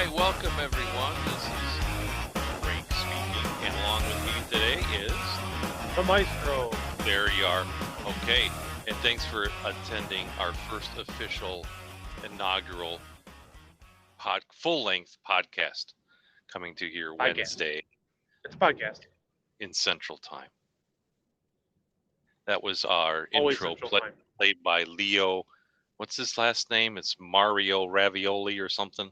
right, welcome everyone. This is Frank speaking, and along with me today is the Maestro. There you are. Okay, and thanks for attending our first official inaugural full-length podcast coming to here Wednesday. It's a podcast in Central Time. That was our Always intro played by Leo. What's his last name? It's Mario Ravioli or something.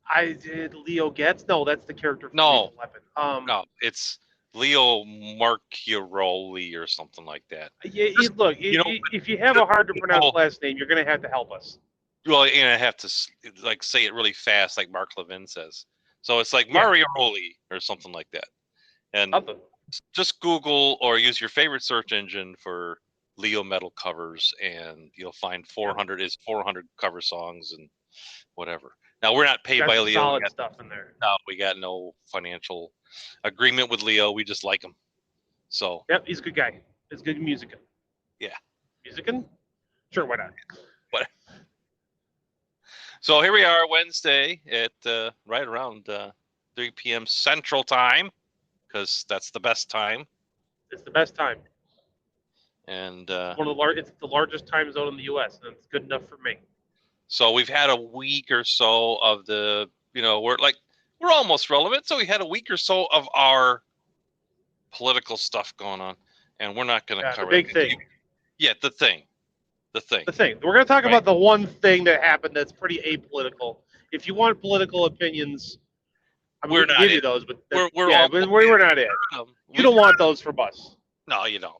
I did Leo Getz. No, that's the character from No. Weapon. No, it's Leo Marchiaroli or something like that. Yeah, look, if you have a hard to pronounce last name, you're going to have to help us. Well, and I have to say it really fast, like Mark Levin says. So it's like Marioli or something like that. And just Google or use your favorite search engine for Leo metal covers, and you'll find 400 cover songs and whatever. Now, we're not paid by Leo. Solid stuff in there. No, we got no financial agreement with Leo. We just like him. So. Yep, he's a good guy. He's good musician. Yeah. Musician? Sure, why not? What? So here we are Wednesday at right around 3 p.m. Central Time, because that's the best time. It's the best time. And it's the largest time zone in the U.S., and it's good enough for me. So we've had a week or so of we're almost relevant. So we had a week or so of our political stuff going on, and we're not going to cover the big thing. Yeah, the thing. We're going to talk about the one thing that happened that's pretty apolitical. If you want political opinions, we're not give you those, but we're not in. You don't want those from us. No, you don't.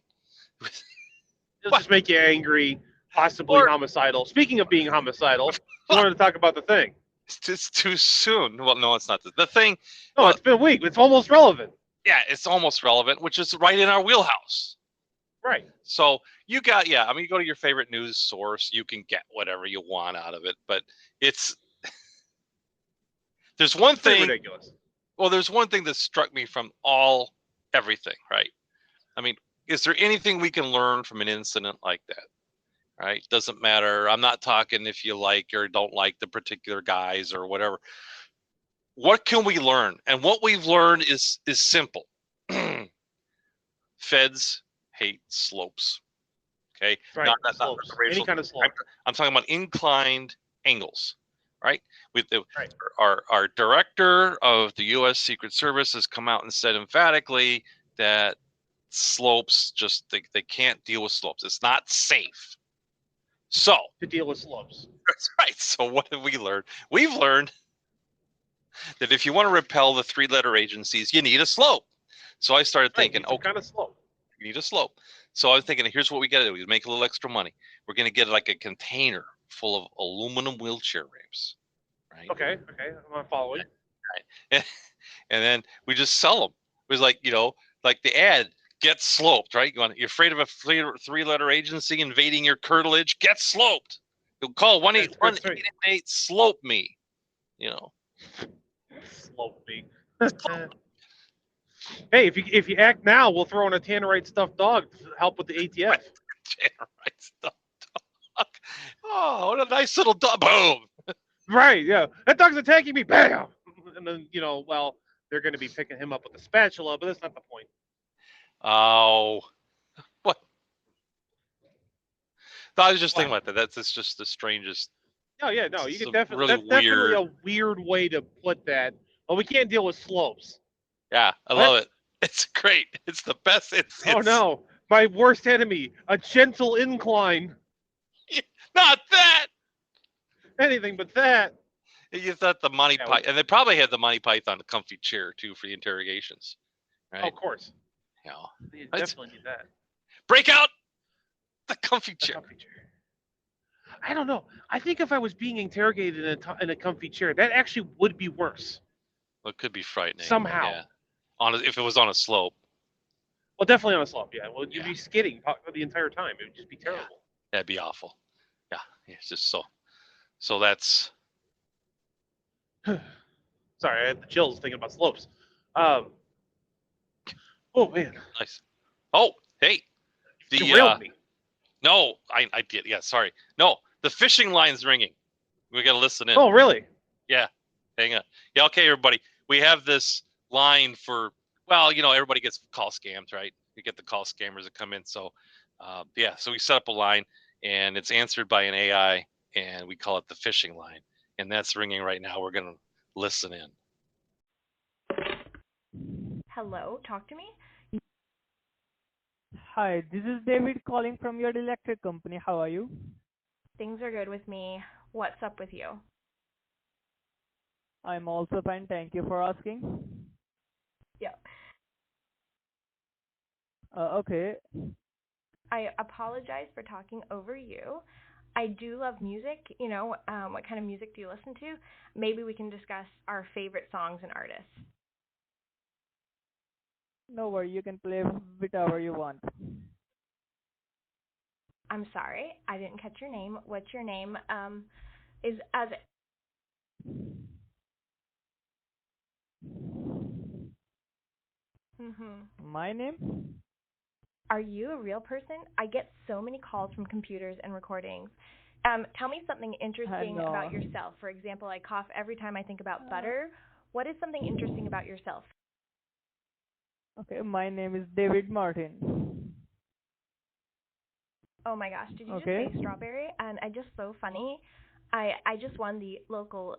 It'll just make you angry, possibly homicidal. Speaking of being homicidal, I wanted to talk about the thing. It's too soon. Well, no, it's not. The thing. No, it's been a week. It's almost relevant. Yeah, it's almost relevant, which is right in our wheelhouse. Right. So you go to your favorite news source. You can get whatever you want out of it, but there's one thing. Ridiculous. Well, there's one thing that struck me from everything, right? I mean, is there anything we can learn from an incident like that? Right? Doesn't matter. I'm not talking if you like or don't like the particular guys or whatever. What can we learn? And what we've learned is simple. Feds hate slopes. Okay? Right. Not any kind of slope. I'm talking about inclined angles. Right? Our director of the U.S. Secret Service has come out and said emphatically that slopes they can't deal with slopes. It's not safe. So to deal with slopes. That's right. So what have we learned? We've learned that if you want to repel the three-letter agencies, you need a slope. So I started thinking, kind of slope. You need a slope. So I was thinking, here's what we got to do: we make a little extra money. We're going to get like a container full of aluminum wheelchair ramps. Right? Okay, I'm following. Right. And then we just sell them. It was like, like the ad, get sloped, right? You're afraid of a three-letter agency invading your curtilage? Get sloped. You'll call 1-888-SLOPE-ME. Slope me. Hey, if you act now, we'll throw in a Tannerite stuffed dog to help with the ATF. Tannerite stuffed dog. Oh, what a nice little dog. Boom. Right, yeah. That dog's attacking me. Bam. And then, they're going to be picking him up with a spatula, but that's not the point. Oh. What? I was just thinking about that. That's just the strangest. Oh, yeah, no. You can definitely. That's definitely a weird way to put that. Well, we can't deal with slopes. Yeah, I love it. It's great. It's the best. Oh, no. My worst enemy. A gentle incline. Not that. Anything but that. You thought the Monty Python, and they probably had the Monty Python comfy chair too for the interrogations, right? Oh, of course. You definitely need that. Break out the comfy chair. I don't know. I think if I was being interrogated in a comfy chair, that actually would be worse. Well, it could be frightening somehow. Yeah. If it was on a slope. Well, definitely on a slope. Yeah. Well, you'd be skidding the entire time. It would just be terrible. Yeah. That'd be awful. Yeah. It's just so. So that's. Sorry, I had the chills thinking about slopes. Oh man. Nice. Oh, hey. Derailed me. No, I did. Yeah, sorry. No, the fishing line's ringing. We got to listen in. Oh, really? Yeah. Hang on. Yeah, okay, everybody. We have this line for, well, everybody gets call scams, right? We get the call scammers that come in. So, so we set up a line, and it's answered by an AI, and we call it the phishing line. And that's ringing right now. We're going to listen in. Hello, talk to me. Hi, this is David calling from your electric company. How are you? Things are good with me. What's up with you? I'm also fine. Thank you for asking. Yeah. Okay. I apologize for talking over you. I do love music. What kind of music do you listen to? Maybe we can discuss our favorite songs and artists. No worry, you can play whichever you want. I'm sorry, I didn't catch your name. What's your name? Is as My name? Are you a real person? I get so many calls from computers and recordings. Tell me something interesting about yourself. For example, I cough every time I think about butter. What is something interesting about yourself? Okay, my name is David Martin. Oh my gosh, did you just say strawberry? And I just so funny. I just won the local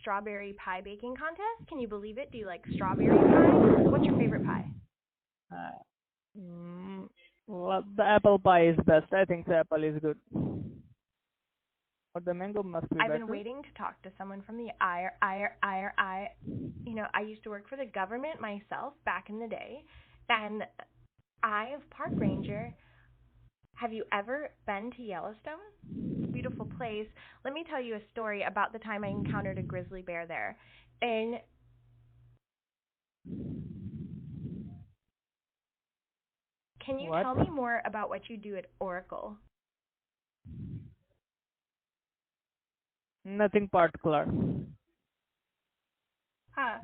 strawberry pie baking contest. Can you believe it? Do you like strawberry pie? What's your favorite pie? Well, the apple pie is best. I think the apple is good. But the mango must be better. I've been waiting to talk to someone from the I. I used to work for the government myself back in the day, and I of park ranger. Have you ever been to Yellowstone? It's a beautiful place. Let me tell you a story about the time I encountered a grizzly bear there. And can you tell me more about what you do at Oracle? Nothing particular. Huh.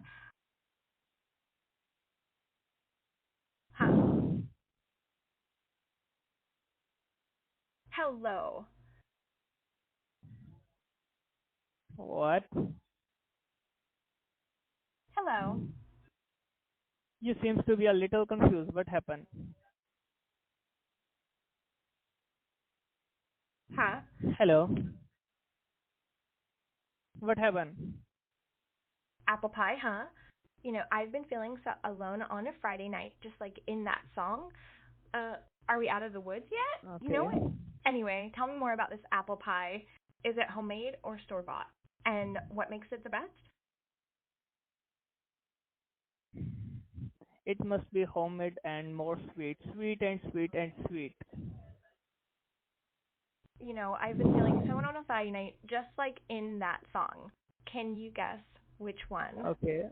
Hello. What? Hello. You seems to be a little confused. What happened? Huh? Hello. What happened? Apple pie, huh? I've been feeling so alone on a Friday night, just like in that song. Are we out of the woods yet? Okay. You know it? Anyway, tell me more about this apple pie. Is it homemade or store-bought? And what makes it the best? It must be homemade and more sweet. Sweet and sweet and sweet. I've been feeling so on a Friday night, just like in that song. Can you guess which one? Okay.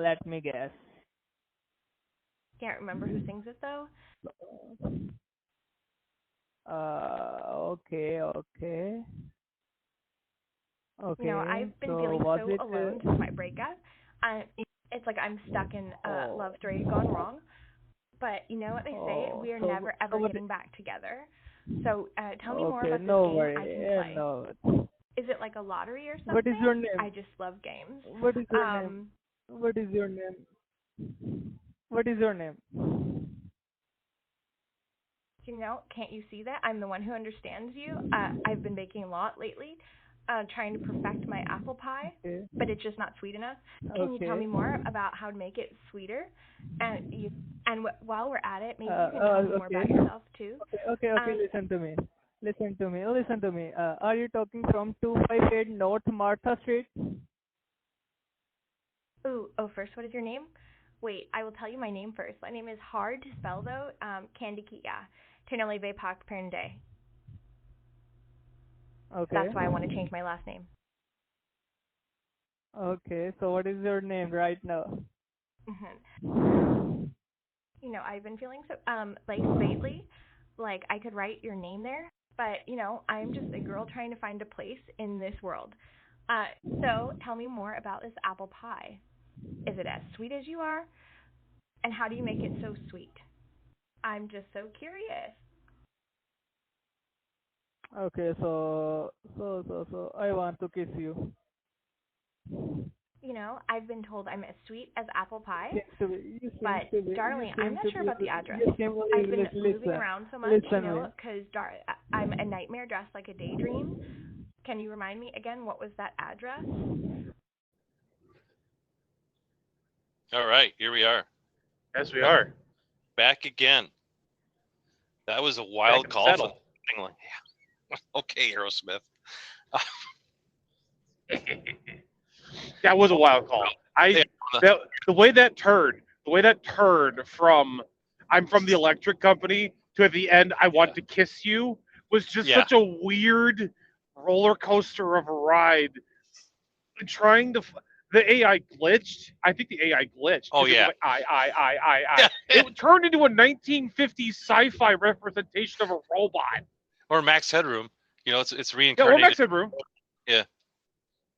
Let me guess. Can't remember who sings it though. Okay. I've been feeling so alone since my breakup. It's like I'm stuck in a love story gone wrong. But you know what they say? We are never ever getting back together. So tell me more about this game I can play. No. Is it like a lottery or something? What is your name? I just love games. What is your name? What is your name? What is your name? Can't you see that? I'm the one who understands you. I've been baking a lot lately, trying to perfect my apple pie, but it's just not sweet enough. Can you tell me more about how to make it sweeter? And while we're at it, maybe you can tell me more about yourself too. Okay. Listen to me. Are you talking from 258 North Martha Street? First, what is your name? Wait, I will tell you my name first. My name is hard to spell though. Candy Kia. Tenole Vepak Pernde. Okay. That's why I want to change my last name. Okay, so what is your name right now? I've been feeling so lately, like I could write your name there, but I'm just a girl trying to find a place in this world. So tell me more about this apple pie. Is it as sweet as you are? And how do you make it so sweet? I'm just so curious. Okay, so I want to kiss you. You know, I've been told I'm as sweet as apple pie, Seems to be, you seems but to be, darling, you I'm seem not to sure be, about the address. you seem I've been listen, moving listen, around so much, listen you know, me. because I'm a nightmare dressed like a daydream. Can you remind me again, what was that address? All right, here we are. Yes, we are. Back again. That was a Back wild in the call. For saddle. yeah. Okay, Aerosmith. That was a wild call. Yeah. The way that turned from I'm from the electric company to at the end I want to kiss you was just Yeah. such a weird roller coaster of a ride. Trying to the AI glitched. I think the AI glitched. Oh, 'Cause it was yeah. like I. Yeah. It turned into a 1950s sci-fi representation of a robot. Or Max Headroom. You know, it's Yeah, or reincarnated. Max Headroom. Yeah.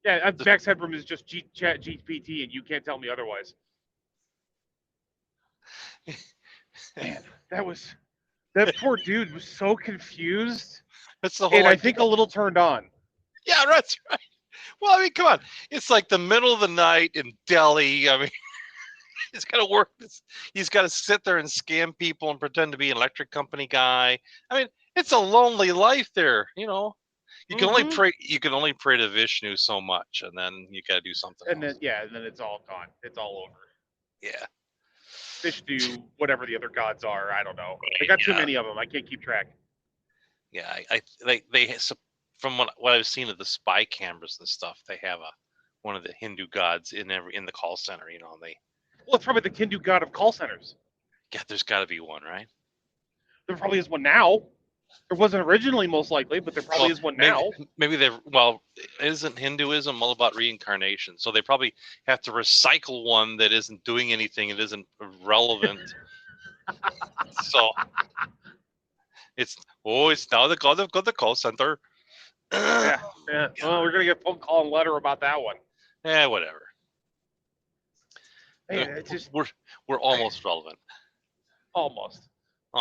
Yeah, Max Headroom is just Chat GPT, and you can't tell me otherwise. Man, that poor dude was so confused, That's the whole and I idea. think a little turned on. Yeah, that's right. Well, I mean, come on. It's like the middle of the night in Delhi. I mean, he's got to work. He's got to sit there and scam people and pretend to be an electric company guy. I mean, it's a lonely life there. You know, you can only pray. You can only pray to Vishnu so much, and then you got to do something And else. then it's all gone. It's all over. Yeah. Vishnu, whatever the other gods are, I don't know. They got too many of them. I can't keep track. Yeah, they from what I've seen of the spy cameras and stuff, they have one of the Hindu gods in the call center. You know, and Well, it's probably the Hindu god of call centers. there's got to be one, right? There probably is one now. There wasn't originally, most likely, but there probably is one now. Maybe isn't Hinduism all about reincarnation? So they probably have to recycle one that isn't doing anything, it isn't relevant. So it's now the god of the call center. Yeah. Well, we're gonna get phone call and letter about that one. Yeah, whatever. Man, it's just we're almost relevant. almost.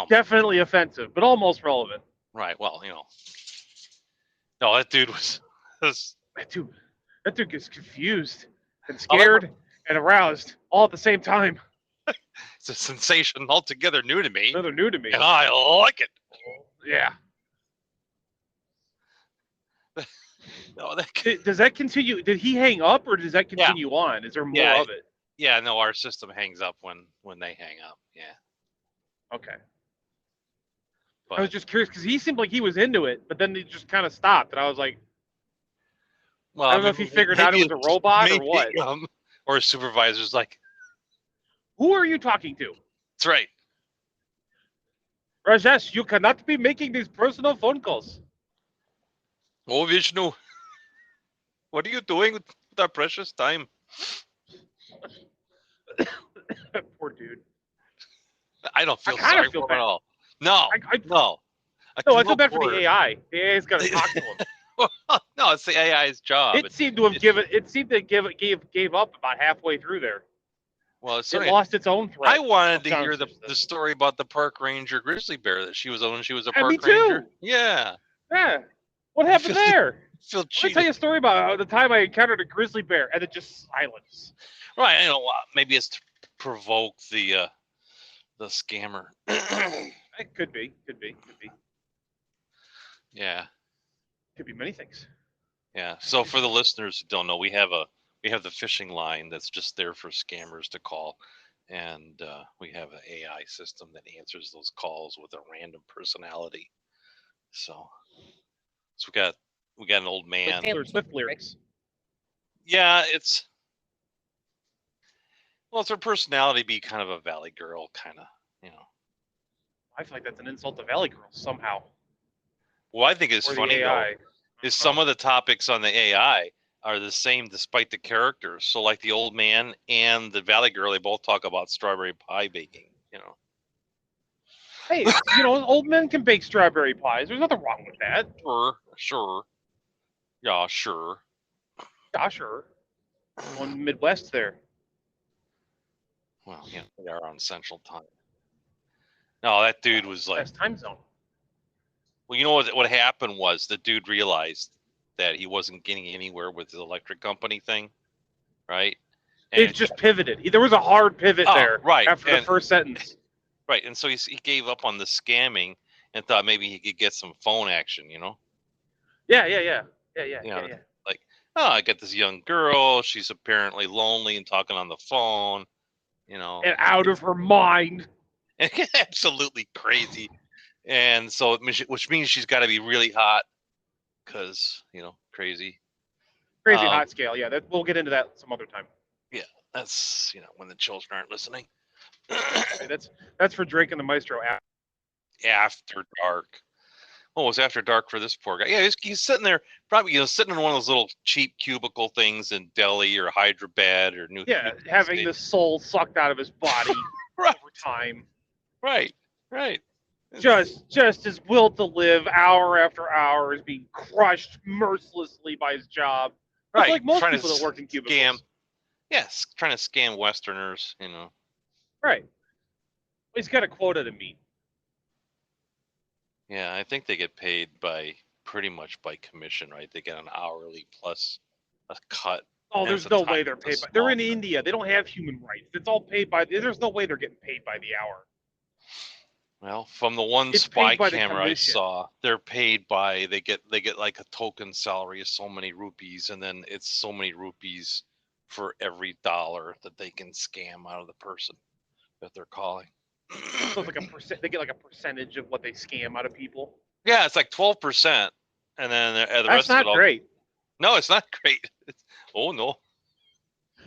Definitely offensive, but almost relevant. Right. Well, you know. No, that dude was that dude gets confused and scared and aroused all at the same time. It's a sensation altogether new to me. Another new to me. And I like it. Yeah. No, does that continue? Did he hang up, or does that continue on? Is there more of it? Yeah, no, our system hangs up when they hang up. Yeah. Okay. But, I was just curious because he seemed like he was into it, but then he just kind of stopped, and I was like, well, I don't know if he figured out it was a robot or what. Or a supervisor's like, who are you talking to? That's right. Rajesh, you cannot be making these personal phone calls. Oh, Vishnu, what are you doing with our precious time? Poor dude. I don't feel sorry for him at all. No, no. I feel bad for the AI. The AI's got to talk to him. No, it's the AI's job. It seemed to have gave up about halfway through there. Well, it lost its own threat. I wanted to hear the story about the park ranger grizzly bear that she was owning. She was a park me too. ranger. Yeah. Yeah. What happened there? Let me tell you a story about the time I encountered a grizzly bear and it just silence. Right. I know. Maybe it's to provoke the scammer. It could be. Yeah. Could be many things. Yeah. So for the listeners who don't know, we have the phishing line that's just there for scammers to call, and we have an AI system that answers those calls with a random personality. So we got an old man. With Taylor Swift lyrics. Yeah, it's her personality be kind of a Valley Girl, kind of, you know. I feel like that's an insult to Valley Girls somehow. Well, I think it's funny though, is some of the topics on the AI are the same despite the characters. So like the old man and the Valley Girl, they both talk about strawberry pie baking, you know. Hey, old men can bake strawberry pies. There's nothing wrong with that. Sure. Yeah, sure. Yeah, sure. On Midwest there. Well, they are on Central Time. No, that dude was like Best time zone. Well, you know what happened was the dude realized that he wasn't getting anywhere with the electric company thing, right? It just pivoted. There was a hard pivot there right. after the first sentence. Right, and so he gave up on the scamming and thought maybe he could get some phone action, you know? Yeah. Like, oh, I got this young girl. She's apparently lonely and talking on the phone, you know. And out of her mind. Absolutely crazy. And so, which means she's got to be really hot because, you know, crazy. Crazy hot scale, yeah. We'll get into that some other time. Yeah, that's, you know, when the children aren't listening. That's for Drake and the Maestro. After dark. Oh, it was after dark for this poor guy. Yeah, he's sitting there, probably, you know, sitting in one of those little cheap cubicle things in Delhi or Hyderabad or New. Yeah, having State. The soul sucked out of his body right. over time. Right. Just his will to live, hour after hour, is being crushed mercilessly by his job. Right, like most people that work in cubicles. Yes, trying to scam Westerners, you know. Right. He's got a quota to meet. Yeah, I think they get paid pretty much by commission, right? They get an hourly plus a cut. Oh, there's no way they're paid by. They're in India. They don't have human rights. It's all paid by. There's no way they're getting paid by the hour. Well, from the one spy camera I saw, they're paid by they get like a token salary of so many rupees, and then it's so many rupees for every dollar that they can scam out of the person that they're calling. So it's like they get like a percentage of what they scam out of people. Yeah, it's like 12%, and then the rest of it. That's not great. No, it's not great. Oh no.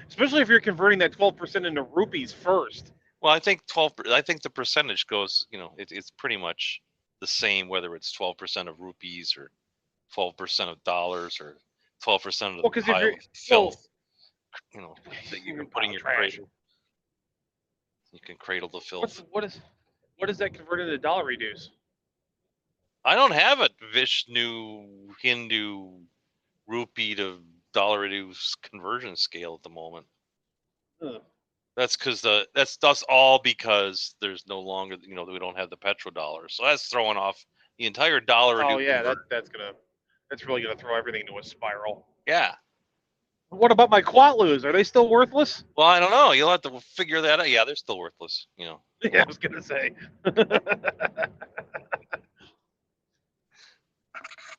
Especially if you're converting that 12% into rupees first. Well, I think the percentage goes. You know, it's pretty much the same whether it's 12% of rupees or 12% of dollars or 12% of the pile of filth. You know, that you can put in your cradle. You can cradle the filth. What does that convert into dollar reduce? I don't have a Vishnu Hindu rupee to dollar reduce conversion scale at the moment. That's all because there's no longer, you know, we don't have the petrodollar, so that's throwing off the entire dollar. Oh yeah, that's really gonna throw everything into a spiral. Yeah. What about my Quatlus? Are they still worthless? Well, I don't know. You'll have to figure that out. Yeah, they're still worthless. You know. Yeah, I was gonna say.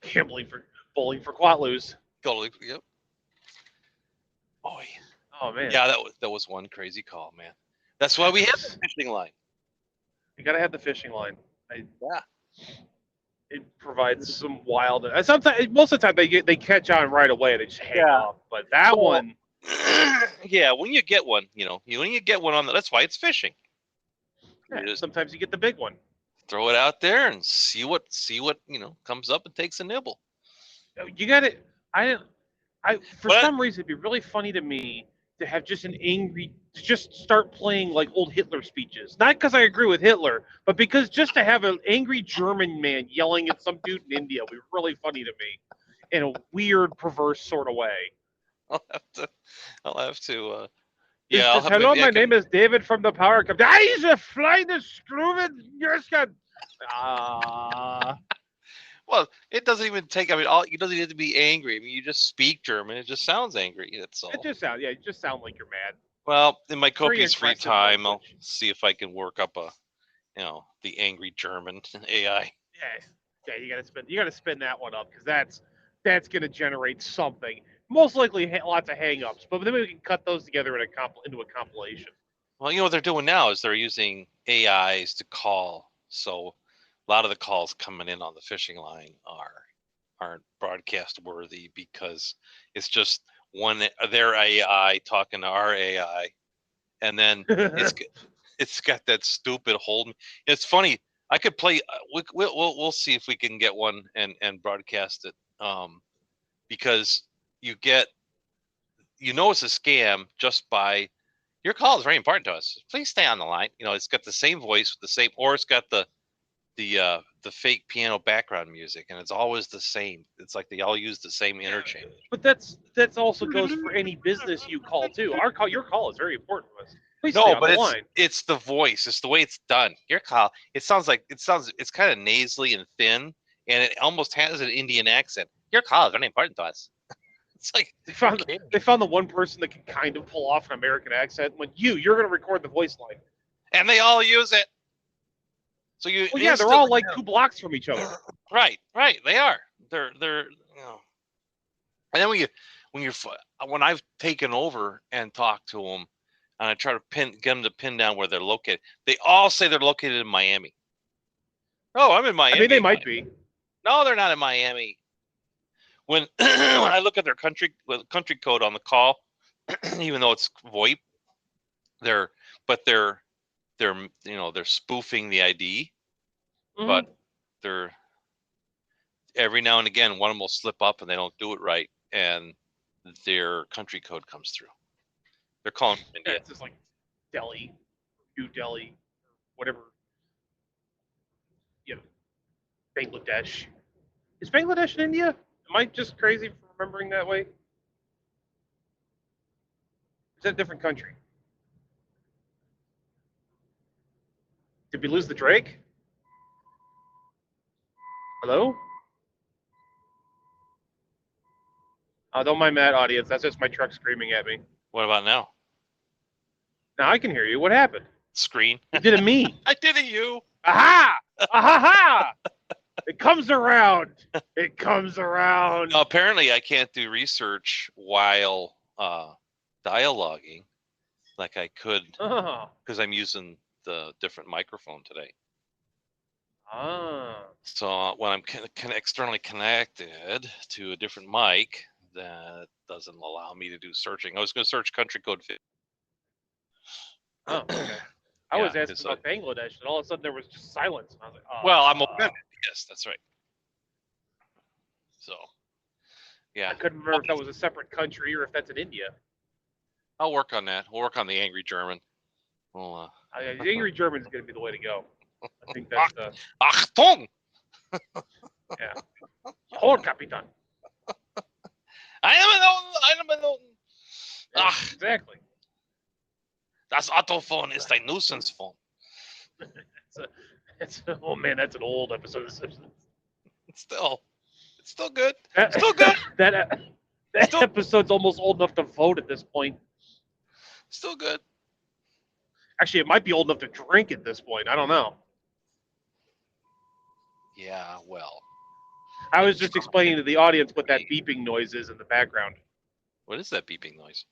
Can't believe for bowling for Quatlus. Yep. Oh man. Yeah, that was one crazy call, man. That's why we have the fishing line. You gotta have the fishing line. Yeah. It provides some wild. Sometimes, most of the time, they catch on right away. They just hang up. But that one. Yeah, when you get one, you know, when you get one that's why it's fishing. Yeah, sometimes you get the big one. Throw it out there and see what you know comes up and takes a nibble. You got it. For some reason, it'd be really funny to me to have just start playing like old Hitler speeches. Not because I agree with Hitler, but because just to have an angry German man yelling at some dude in India would be really funny to me in a weird, perverse sort of way. I'll have to. Hello, my name is David from the power company. He's a flying screw. Well, it doesn't even take. I mean, it doesn't need to be angry. I mean, you just speak German. It just sounds angry. That's all. It just sounds like you're mad. Well, in my copious free time, I'll see if I can work up the angry German AI. Yeah, you gotta spin that one up because that's gonna generate something. Most likely lots of hang-ups, but then we can cut those together into a compilation. Well, you know what they're doing now is they're using AIs to call. So a lot of the calls coming in on the fishing line aren't broadcast worthy because it's just their AI talking to our AI, and then it's got that stupid hold. It's funny. I could play. We'll see if we can get one and broadcast it. Because it's a scam just by your call is very important to us. Please stay on the line. You know, it's got the same voice with the same, or it's got the fake piano background music, and it's always the same. It's like they all use the same interchange. But that's also goes for any business you call too. Your call is very important to us. Please stay on the line. It's the voice. It's the way it's done. Your call. It's kind of nasally and thin, and it almost has an Indian accent. Your call is very important to us. It's like they found the one person that can kind of pull off an American accent. When you're going to record the voice line, and they all use it. So well, yeah, they're all like 2 blocks from each other. Right. They are. They're And then when I've taken over and talked to them, and I try to get them to pin down where they're located, they all say they're located in Miami. Oh, I'm in Miami. I mean, they might be. No, they're not in Miami. When I look at their country code on the call, even though it's VoIP, they're spoofing the ID, but they're every now and again one of them will slip up and they don't do it right, and their country code comes through. They're calling from India. It's just like Delhi, New Delhi, whatever. Yeah, Bangladesh. Is Bangladesh in India? Am I just crazy for remembering that way? Is that a different country? Did we lose the Drake? Hello? Don't mind that, audience. That's just my truck screaming at me. What about now? Now I can hear you. What happened? Screen. You did a me. I did a you. Aha! Aha! It comes around. It comes around. No, apparently, I can't do research while dialoguing like I could because I'm using the different microphone today. So when I'm externally connected to a different mic, that doesn't allow me to do searching. I was going to search country code 50. Oh, okay. I was asking about Bangladesh, and all of a sudden there was just silence. And I was like, oh. Well, I'm offended. Yes, that's right. So, yeah. I couldn't remember if that was a separate country or if that's in India. I'll work on that. We'll work on the angry German. The angry German is going to be the way to go. I think that's the... Achtung! Yeah. Hold, Capitan. I am an Oten. Yeah, exactly. Das Autophone ist ein nuisance phone. Oh man, that's an old episode of The Simpsons. It's still good. Still good. That episode's almost old enough to vote at this point. Still good. Actually, it might be old enough to drink at this point. I don't know. Yeah, well. I was just explaining to the audience what that beeping noise is in the background. What is that beeping noise?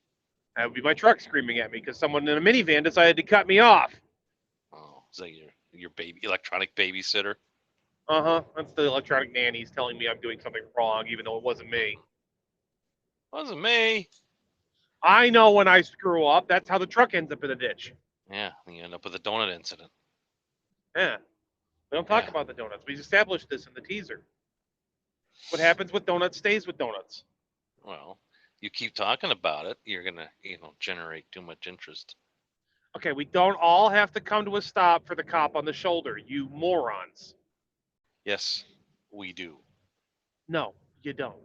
That would be my truck screaming at me because someone in a minivan decided to cut me off. Oh, is that your electronic babysitter? That's the electronic nannies telling me I'm doing something wrong, even though it wasn't me. Wasn't me. I know when I screw up. That's how the truck ends up in a ditch. Yeah, you end up with a donut incident. Yeah. We don't talk about the donuts. We established this in the teaser. What happens with donuts stays with donuts. Well, you keep talking about it, you're gonna, generate too much interest. Okay, we don't all have to come to a stop for the cop on the shoulder, you morons. Yes, we do. No, you don't.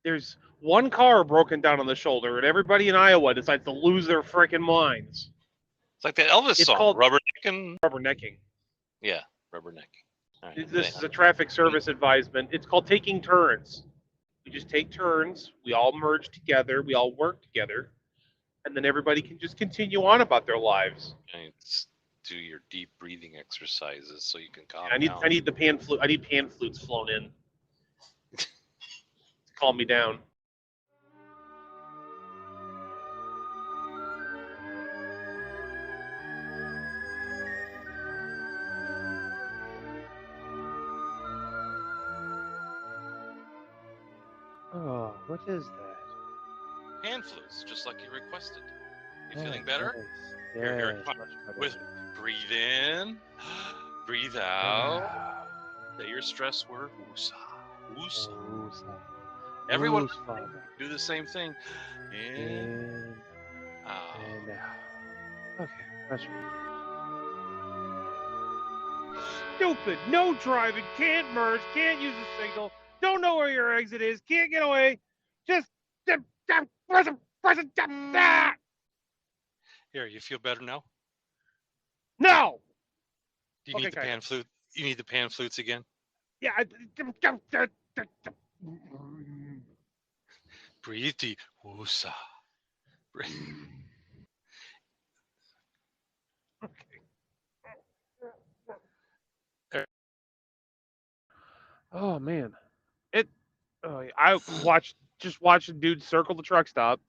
There's one car broken down on the shoulder, and everybody in Iowa decides to lose their freaking minds. It's like that Elvis song, called Rubbernecking. Rubbernecking. Yeah, rubbernecking. Right, this is a traffic service advisement. It's called taking turns. We just take turns. We all merge together. We all work together. And then everybody can just continue on about their lives. And do your deep breathing exercises so you can calm down. I need the pan flute. I need pan flutes flown in. To calm me down. Oh, what is that? Hand flutes, just like you requested. You feeling better? Yes. Here, come on. Breathe in, breathe out. Say your stress word. Woosah. Woosah. Everyone do the same thing. In, out. And out. Okay, that's right. Stupid! No driving, can't merge, can't use a signal, don't know where your exit is, can't get away. Just Here, you feel better now? No. Do you need the pan flute? You need the pan flutes again? Yeah. Breathe deep. Woosah. Oh man, it. Oh, I just watching dudes circle the truck stop.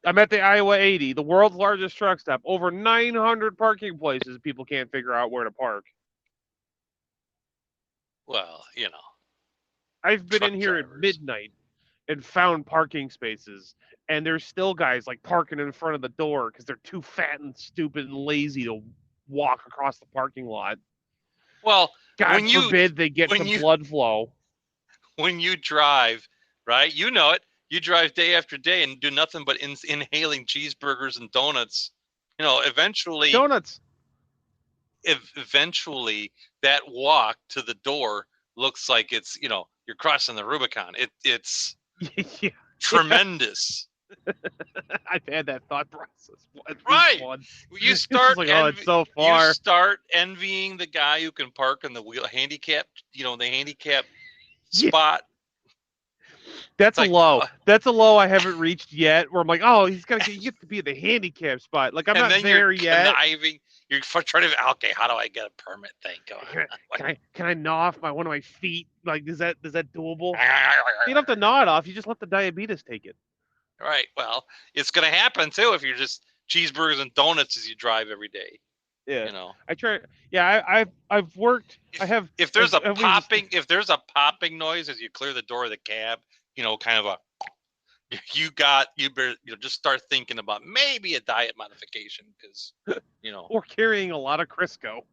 I'm at the Iowa 80, the world's largest truck stop. Over 900 parking places. People can't figure out where to park. Well, I've been truck in here at drivers. midnight and found parking spaces, and there's still guys like parking in front of the door because they're too fat and stupid and lazy to walk across the parking lot. Well, God forbid they get when some you blood flow. when you drive, right? You know it. You drive day after day and do nothing but inhaling cheeseburgers and donuts. Eventually, Donuts. eventually that walk to the door looks like it's you're crossing the Rubicon. It's Yeah, tremendous. I've had that thought process at Right. least once. You It's start just like, oh, it's so far. You start envying the guy who can park in the handicap spot. That's It's a like, low. That's a low I haven't reached yet. Where I'm like, oh, he gets to be at the handicap spot. Like I'm and not then there you're yet. conniving. You're trying to okay, how do I get a permit thing going? Can I gnaw off one of my feet? Like, is that doable? You don't have to gnaw it off. You just let the diabetes take it. Right. Well, it's gonna happen too if you're just cheeseburgers and donuts as you drive every day. Yeah. I try. Yeah. I've worked. If there's a popping noise as you clear the door of the cab, kind of a. You better just start thinking about maybe a diet modification because or carrying a lot of Crisco.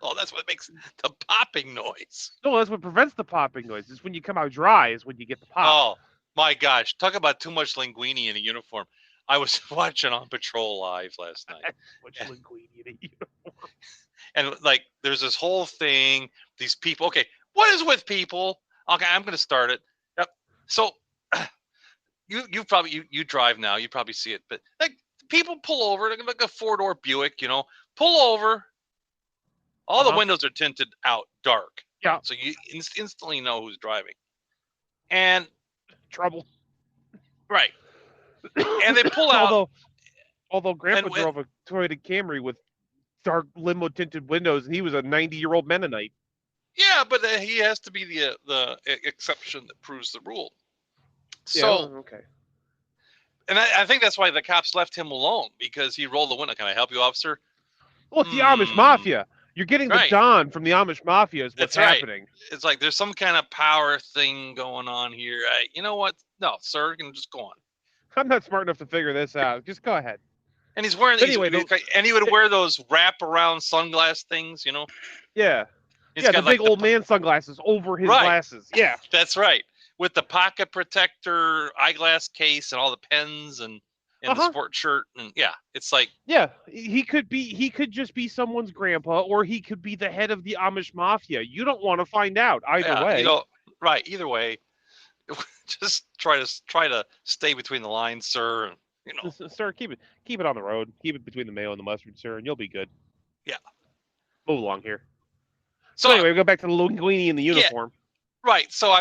Oh, that's what makes the popping noise. No, that's what prevents the popping noise. It's when you come out dry is when you get the pop. Oh my gosh! Talk about too much linguine in a uniform. I was watching On Patrol live last night. Much linguine in a uniform. And there's this whole thing. These people. Okay, what is with people? Okay, I'm going to start it. Yep. So. You probably you drive now. You probably see it, but people pull over like a 4-door Buick. Pull over. All the windows are tinted out dark. Yeah. So you instantly know who's driving. And trouble. Right. And they pull out. Although Grandpa drove a Toyota Camry with dark limo tinted windows, and he was a 90-year-old Mennonite. Yeah, but he has to be the exception that proves the rule. So, yeah, okay. And I think that's why the cops left him alone, because he rolled the window. Can I help you, officer? Well, it's the Amish Mafia. You're getting the Don from the Amish Mafia is what's happening. It's like there's some kind of power thing going on here. You know what? No, sir, you can just go on. I'm not smart enough to figure this out. Just go ahead. And he's wearing and he would wear those wrap-around sunglass things, Yeah. He's got the big old man sunglasses over his glasses. Yeah. That's right. With the pocket protector, eyeglass case, and all the pens and the sport shirt, and it's like he could just be someone's grandpa, or he could be the head of the Amish Mafia. You don't want to find out either way. Right? Either way, just try to stay between the lines, sir. Sir, keep it on the road. Keep it between the mayo and the mustard, sir, and you'll be good. Yeah. Move along here. So anyway, we go back to the linguini in the uniform. Yeah. Right. So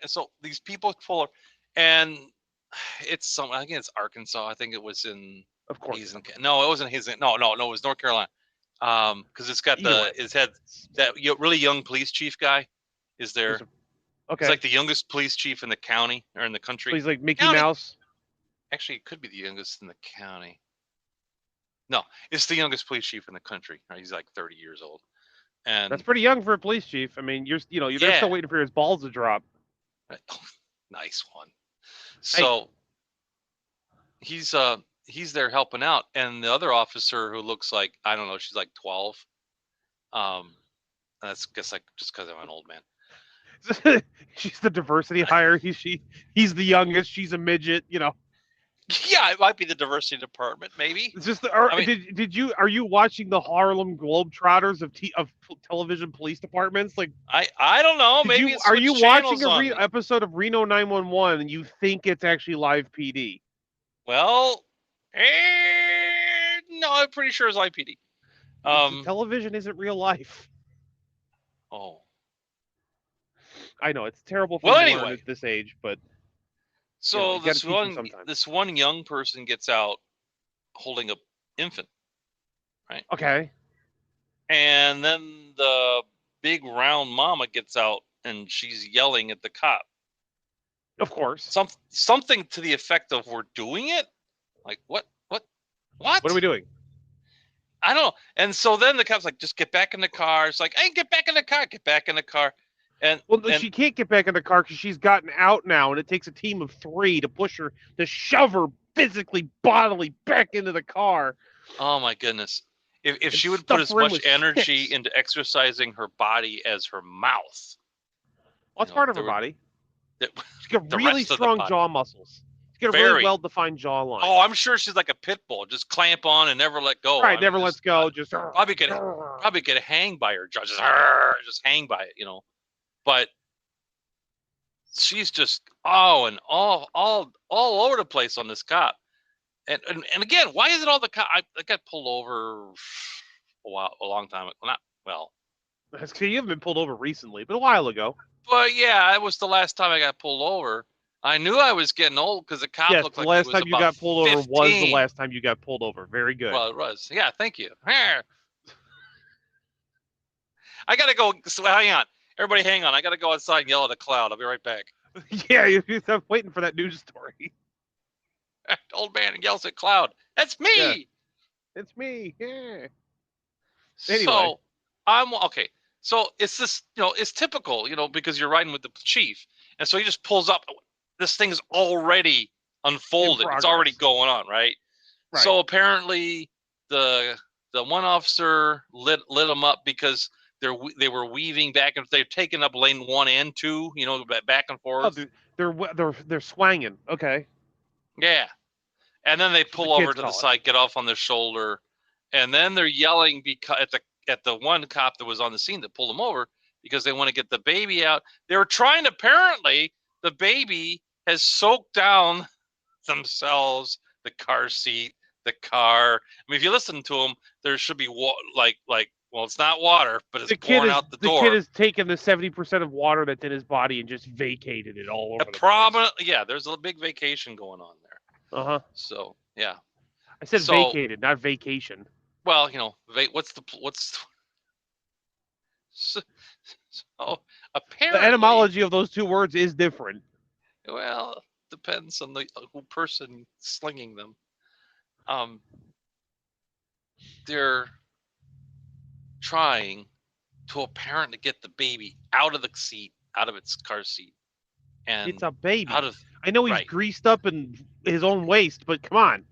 so these people pull up, and it's I think it's Arkansas. I think it was in. Of course. No, it wasn't his. No, it was North Carolina. Because it's got it's had that really young police chief guy is there. Okay. It's like the youngest police chief in the county or in the country. So he's like Mickey Mouse. Actually, it could be the youngest in the county. No, it's the youngest police chief in the country. Right? He's like 30 years old. And that's pretty young for a police chief. I mean, you're still waiting for his balls to drop. Nice one. So he's there helping out, and the other officer who looks like I don't know, she's like 12. That's just because I'm an old man. She's the diversity hire. He's the youngest. She's a midget. Yeah, it might be the diversity department, maybe. It's just are you watching the Harlem Globetrotters of television police departments? Like I don't know. Maybe are you watching a episode of Reno 911 and you think it's actually live PD? Well, no, I'm pretty sure it's live PD. Television isn't real life. Oh. I know it's a terrible thing Well, to anyway. learn at this age, but So you gotta teach them sometime. this one young person gets out holding a infant, right? Okay. And then the big round mama gets out and she's yelling at the cop. Of course. Something to the effect of "We're doing it." Like what? What are we doing? I don't know. And so then the cop's like, "Just get back in the car." It's like, "Hey, get back in the car. Get back in the car." And she can't get back in the car because she's gotten out now, and it takes a team of 3 to push her, to shove her physically, bodily back into the car. Oh my goodness! If she would put as much energy into exercising her body as her mouth. Well, that's part of her body. She's got really strong jaw muscles. She's got a really well-defined jawline. Oh, I'm sure she's like a pit bull, just clamp on and never let go. Right, never lets go. Just probably could hang by her jaw, just hang by it, But she's just all over the place on this cop. And again, why is it all the cop? I got pulled over a long time ago. That's because you haven't been pulled over recently, but a while ago. But yeah, it was the last time I got pulled over. I knew I was getting old because the cop looked like he was about 15. The last time you got pulled over was the last time you got pulled over. Very good. Well, it was. Yeah, thank you. I got to go. So hang on. Everybody hang on. I got to go outside and yell at a cloud. I'll be right back. Yeah, I'm waiting for that news story. Old man yells at cloud. That's me. Yeah. It's me. Yeah. Anyway. So I'm okay. So it's this, it's typical, because you're riding with the chief. And so he just pulls up. This thing's already unfolded. It's already going on, right? So apparently the one officer lit them up because they were weaving back and they're taking up lane 1 and 2, back and forth. Oh, they're swanging. Okay. Yeah. And then they pull over to the side, get off on their shoulder, and then they're yelling because at the one cop that was on the scene that pulled them over because they want to get the baby out. They were trying to, apparently, the baby has soaked down themselves, the car seat, the car. I mean, if you listen to them, there should be well, it's not water, but it's pouring out the door. The kid has taken the 70% of water that's in his body and just vacated it all over the place. Yeah, there's a big vacation going on there. Uh-huh. So, yeah. I said vacated, not vacation. Well, what's so apparently the etymology of those two words is different. Well, depends on the person slinging them. They're trying to apparently get the baby out of the seat, out of its car seat, and it's a baby. I know he's greased up in his own waist, but come on.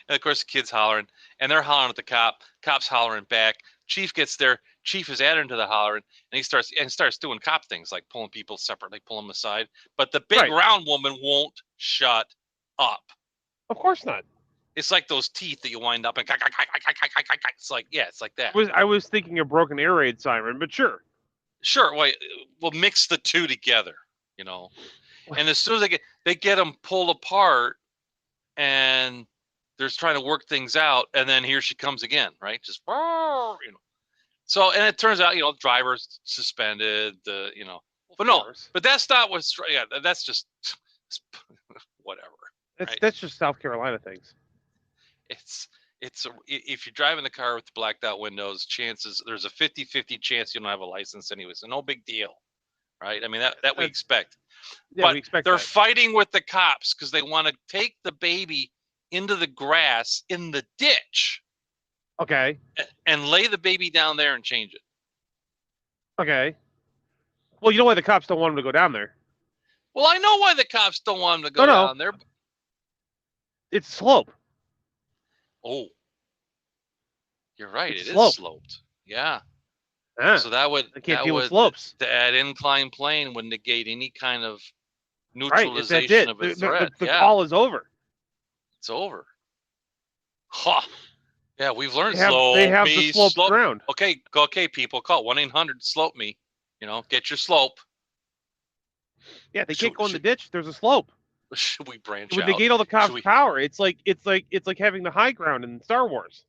And of course, the kid's hollering, and they're hollering at the cop. Cop's hollering back. Chief gets there. Chief is adding to the hollering, and he starts doing cop things like pulling people separately, pulling them aside. But the big round woman won't shut up. Of course not. It's like those teeth that you wind up and it's like that. I was thinking a broken air raid siren, but sure. Sure. We'll mix the two together, And as soon as they get them pulled apart, and they're trying to work things out, and then here she comes again, right? Just So, and it turns out, driver's suspended, but that's not that's just whatever. That's just South Carolina things. If you're driving the car with blacked out windows, there's a 50-50 chance you don't have a license anyway, so no big deal, right? I mean, that we expect. Yeah, we expect they're fighting with the cops because they want to take the baby into the grass in the ditch. Okay. And lay the baby down there and change it. Okay. Well, you know why the cops don't want him to go down there? Well, I know why the cops don't want him to go down there. It's slope. Oh. You're right. It is sloped. Yeah. So that would slopes. That inclined plane would negate any kind of neutralization of a threat. The call is over. It's over. Ha. Huh. Yeah, we've learned they have the sloped ground. Okay, people, call 1-800-SLOPE me. Get your slope. Yeah, they can't go in the ditch. There's a slope. Should we branch out? It would negate all the cops' power. It's like having the high ground in Star Wars.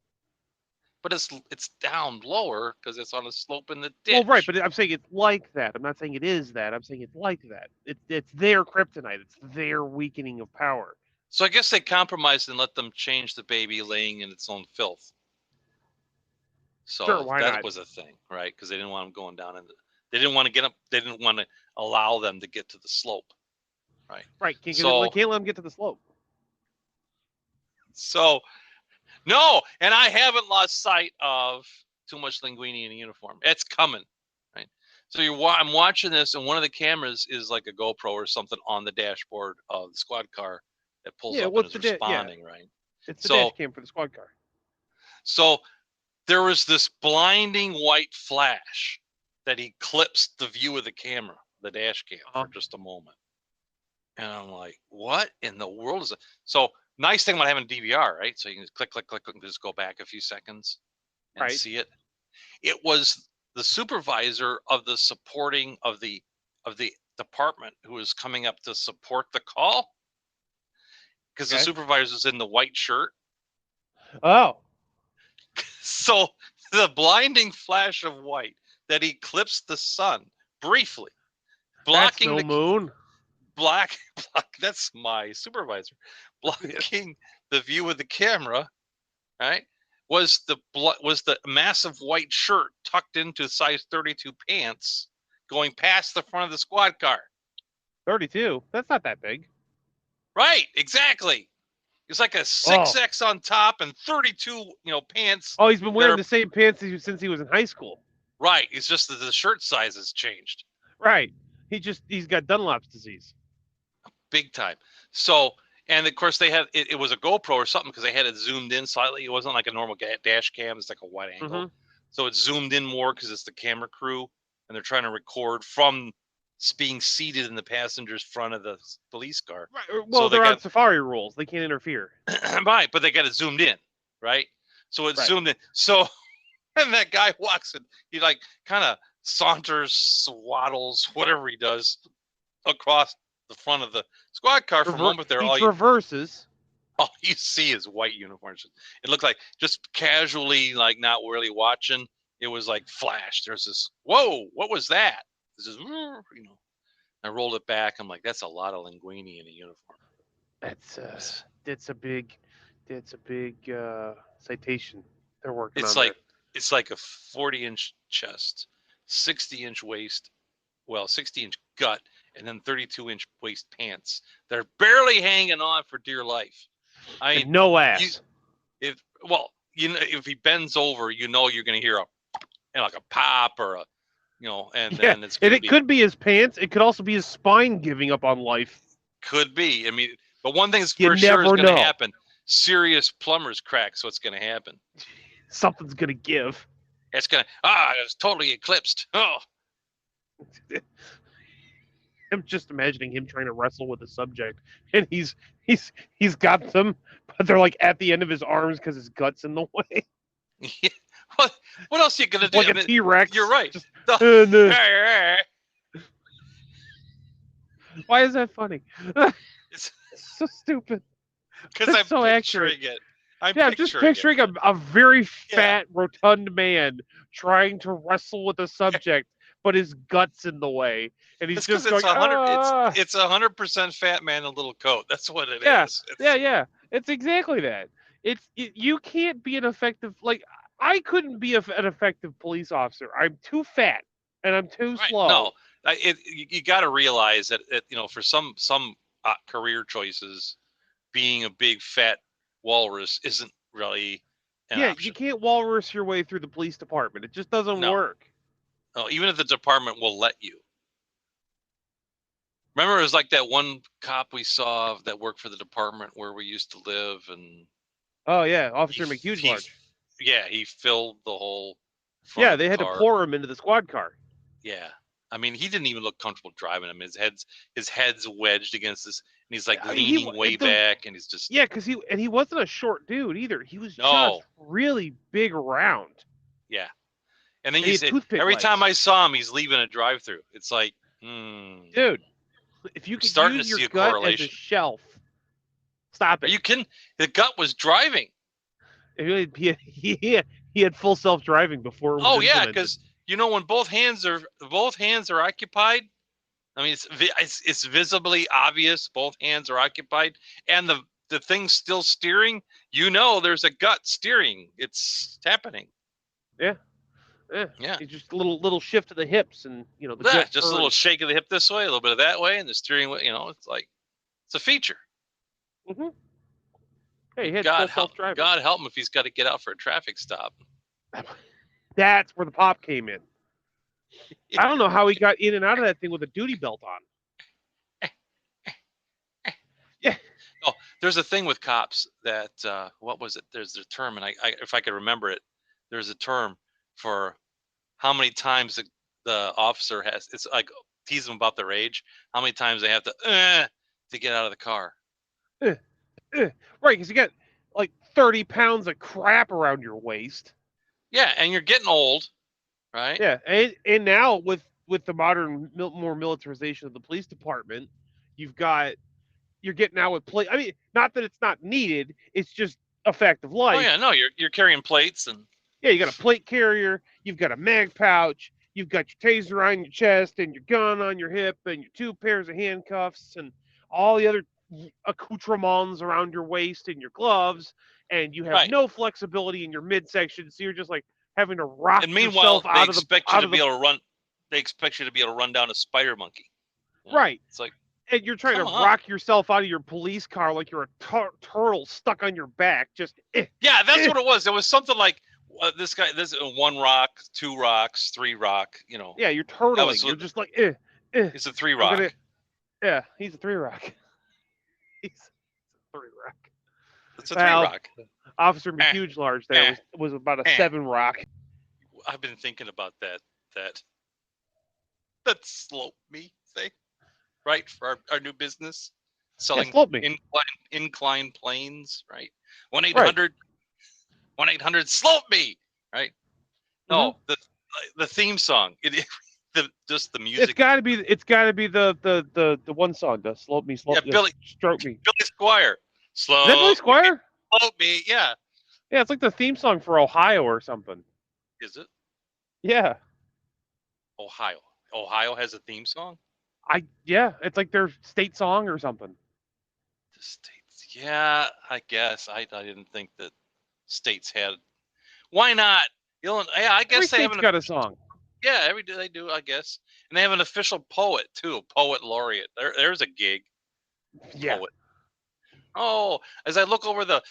but it's down lower because it's on a slope in the ditch. Well, right, but I'm saying it's like that. I'm not saying it is that. I'm saying it's like that. It's their kryptonite. It's their weakening of power. So I guess they compromised and let them change the baby laying in its own filth. So sure, why that not? was a thing, right? Because they didn't want them going down they didn't want to get up. They didn't want to allow them to get to the slope, right? Right. Can't let them get to the slope. So, no, and I haven't lost sight of Too Much Linguini in a Uniform. It's coming, right? So I'm watching this, and one of the cameras is like a GoPro or something on the dashboard of the squad car that pulls up and is responding, right? It's the dash cam for the squad car. So there was this blinding white flash that eclipsed the view of the camera, the dash cam, for just a moment. And I'm like, what in the world is it? So nice thing about having a DVR, right? So you can just click, and just go back a few seconds and see it. It was the supervisor of the supporting of the department who was coming up to support the call. Because the supervisor's in the white shirt. Oh. So the blinding flash of white that eclipsed the sun briefly, blocking that's no moon. That's my supervisor. Blocking the view of the camera, right? Was the massive white shirt tucked into size 32 pants going past the front of the squad car. 32? That's not that big. Right, exactly. It's like a 6X on top and 32, pants. Oh, he's been wearing the same pants since he was in high school. Right. It's just that the shirt size has changed. Right. He's got Dunlop's disease. Big time. So, and of course they had, it was a GoPro or something because they had it zoomed in slightly. It wasn't like a normal dash cam. It's like a wide angle. Mm-hmm. So it's zoomed in more because it's the camera crew and they're trying to record from being seated in the passenger's front of the police car. Right. Well, so they're on safari rules. They can't interfere. Right, but they got it zoomed in, right? So it's zoomed in. So, and that guy walks in, he like kind of saunters, waddles, whatever he does, across the front of the squad car for a moment there. He traverses. All you see is white uniforms. It looked like just casually, like not really watching. It was like flash. There's this, whoa, what was that? This is, I rolled it back. I'm like, that's a lot of linguini in a uniform. That's a big citation they're working on. It's like a 40-inch chest, 60-inch waist, 60-inch gut, and then 32-inch waist pants. They're barely hanging on for dear life. I mean, no ass. If he bends over, you're going to hear like a pop or a. Then it's it could be his pants. It could also be his spine giving up on life. Could be. I mean, but one thing's for sure is going to happen. Serious plumber's crack. So what's going to happen? Something's going to give. It's going to. It's totally eclipsed. Oh. I'm just imagining him trying to wrestle with a subject, and he's got them, but they're like at the end of his arms because his gut's in the way. Yeah. What else are you gonna do? Like a T-Rex. You're right. Just, why is that funny? It's so stupid. Because I'm so picturing it. I'm just picturing a very fat, rotund man trying to wrestle with a subject, but his gut's in the way, and he's just going. It's 100% fat man in a little coat. That's what it is. It's exactly that. You can't be an effective I couldn't be an effective police officer. I'm too fat and I'm too slow. No, you got to realize that for some career choices, being a big fat walrus isn't really an option. You can't walrus your way through the police department. It just doesn't work. No, even if the department will let you. Remember, it was like that one cop we saw that worked for the department where we used to live, and Officer McHugh. Yeah, he filled the whole. They had to pour him into the squad car. Yeah, I mean, he didn't even look comfortable driving him. His head's wedged against this, and he's like leaning way back, and he's just. Yeah, because he wasn't a short dude either. He was just really big around. Yeah, and then you said every time I saw him, he's leaving a drive-through. It's like, dude, if you could use your gut as a shelf, stop it. You can. The gut was driving. He He had full self-driving before it was Oh yeah, implemented. because when both hands are occupied. I mean, it's visibly obvious both hands are occupied, and the thing's still steering. There's a gut steering. It's happening. Yeah. It's just a little shift of the hips, and the gut just a little shake of the hip this way, a little bit of that way, and the steering wheel. It's like it's a feature. Mm-hmm. Hey, he had God full self-driving. God help him if he's got to get out for a traffic stop. That's where the pop came in. I don't know how he got in and out of that thing with a duty belt on. Yeah. Oh, there's a thing with cops that what was it? There's a term, and I if I could remember it, there's a term for how many times the officer has. It's like tease them about their age. How many times they have to get out of the car. Right, because you got like 30 pounds of crap around your waist. Yeah, and you're getting old, right? Yeah, and now with the modern more militarization of the police department, you're getting out with plate. I mean, not that it's not needed; it's just a fact of life. Oh yeah, no, you're carrying plates and. Yeah, you got a plate carrier, you've got a mag pouch, you've got your taser on your chest and your gun on your hip and your 2 pairs of handcuffs and all the other accoutrements around your waist and your gloves, and you have no flexibility in your midsection, so you're just like having to rock and meanwhile, yourself out of the. They expect you to be able to run. They expect you to be able to run down a spider monkey. Right. It's like, and you're trying to rock yourself out of your police car like you're a turtle stuck on your back. Just. Yeah, that's what it was. It was something like. This 1 rock, 2 rocks, 3 rock, Yeah, you're turtling. You're just like, It's a 3 rock. Yeah, he's a 3 rock. He's a 3 rock. It's a 3 rock. Officer McHuge Large there was about a 7 rock. I've been thinking about that slope me thing, right? For our new business, selling incline planes, right? 1-800 slope me, right? No, the theme song. Just the music. It's got to be the one song, the slope me, stroke me. Billy Squire. Slope. Is that Billy Squire? Slope me, yeah. Yeah, it's like the theme song for Ohio or something. Is it? Yeah. Ohio has a theme song? It's like their state song or something. The states. Yeah, I guess. I didn't think that states had. Why not? Illinois. Yeah, I guess they have got a song. Yeah, every day they do, I guess. And they have an official poet too, poet laureate. There's a gig. Yeah. Poet. Oh, as I look over the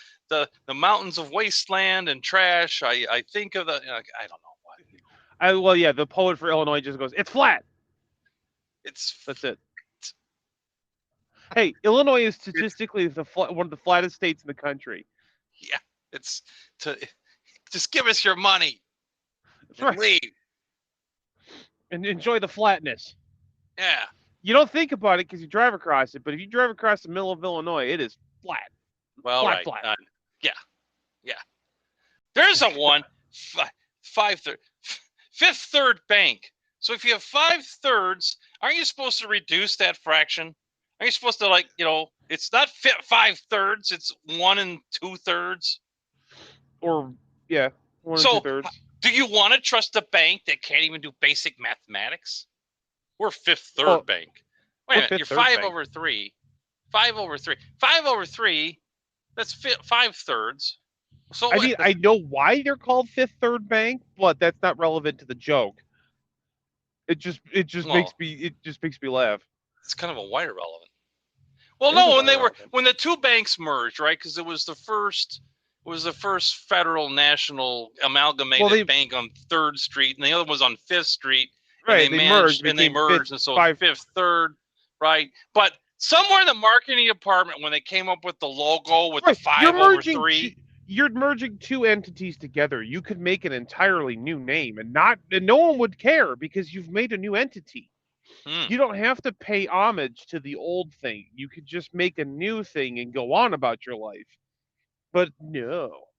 mountains of wasteland and trash, I think of I don't know what. The poet for Illinois just goes, "It's flat." That's it. Hey, Illinois is statistically one of the flattest states in the country. Yeah, it's just give us your money. That's right. Leave. And enjoy the flatness. Yeah. You don't think about it because you drive across it, but if you drive across the middle of Illinois, it is flat. Well, flat. Yeah. There's a one, Fifth Third Bank. So if you have 5/3, aren't you supposed to reduce that fraction? Aren't you supposed to it's not 5/3, it's 1 2/3. Or 1 2/3. Do you want to trust a bank that can't even do basic mathematics? We're Fifth Third Bank. Wait a minute, you're 5/3. 5/3. 5/3. That's 5/3. So I know why they're called Fifth Third Bank, but that's not relevant to the joke. It just makes me laugh. It's kind of a why irrelevant. Well, no, when the 2 banks merged, right? Because it was the first federal national amalgamated bank on 3rd Street, and the other was on 5th Street. Right, they merged, and so Fifth Third, right? But somewhere in the marketing department, when they came up with the logo with the 5/3, you're merging 2 entities together. You could make an entirely new name, and no one would care because you've made a new entity. You don't have to pay homage to the old thing. You could just make a new thing and go on about your life. But no.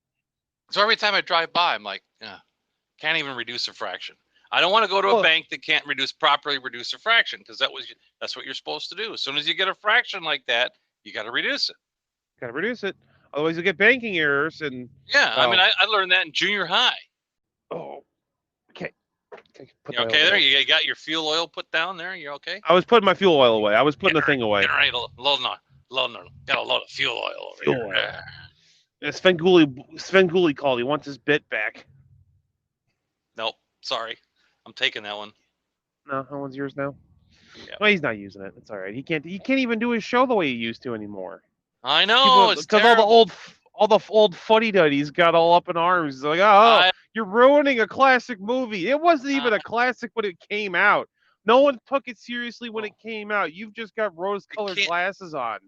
So every time I drive by, I'm like, can't even reduce a fraction. I don't want to go to a bank that can't properly reduce a fraction, because that's what you're supposed to do. As soon as you get a fraction like that, you got to reduce it. Got to reduce it. Otherwise, you'll get banking errors. And I mean, I learned that in junior high. Oh, okay. You okay there? You got your fuel oil put down there? You okay? I was putting my fuel oil away. I was putting the thing away. Get right, load got a load of fuel oil over Fuel here. oil. Yeah, Sven Gulli called. He wants his bit back. Nope, sorry. I'm taking that one. No, that one's yours now. Yeah. Well, he's not using it. It's all right. He can't even do his show the way he used to anymore. I know, it's terrible. All the old fuddy-duddies got all up in arms. Like, you're ruining a classic movie. It wasn't even a classic when it came out. No one took it seriously when it came out. You've just got rose-colored glasses on.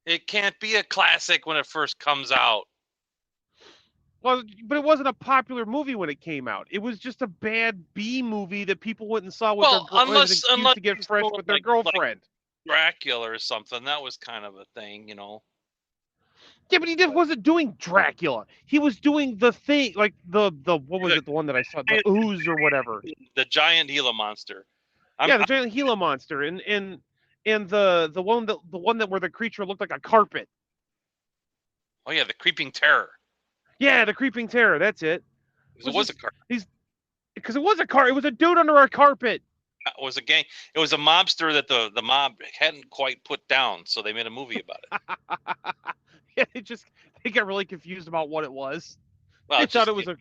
It can't be a classic when it first comes out. Well, but it wasn't a popular movie when it came out. It was just a bad B movie that people went and saw with their unless to get fresh with their girlfriend. Dracula or something. That was kind of a thing, you know. Yeah, but he wasn't doing Dracula. He was doing the thing, like the what was it? The one that I saw, the ooze or whatever. The giant Gila monster. The giant Gila monster, and the one that where the creature looked like a carpet. Oh yeah, the creeping terror. Yeah, the creeping terror. That's it. It was a carpet. Because it was a car. It was a dude under a carpet. It was a gang. It was a mobster that the mob hadn't quite put down, so they made a movie about it. Yeah, they got really confused about what it was. Well, they thought it was an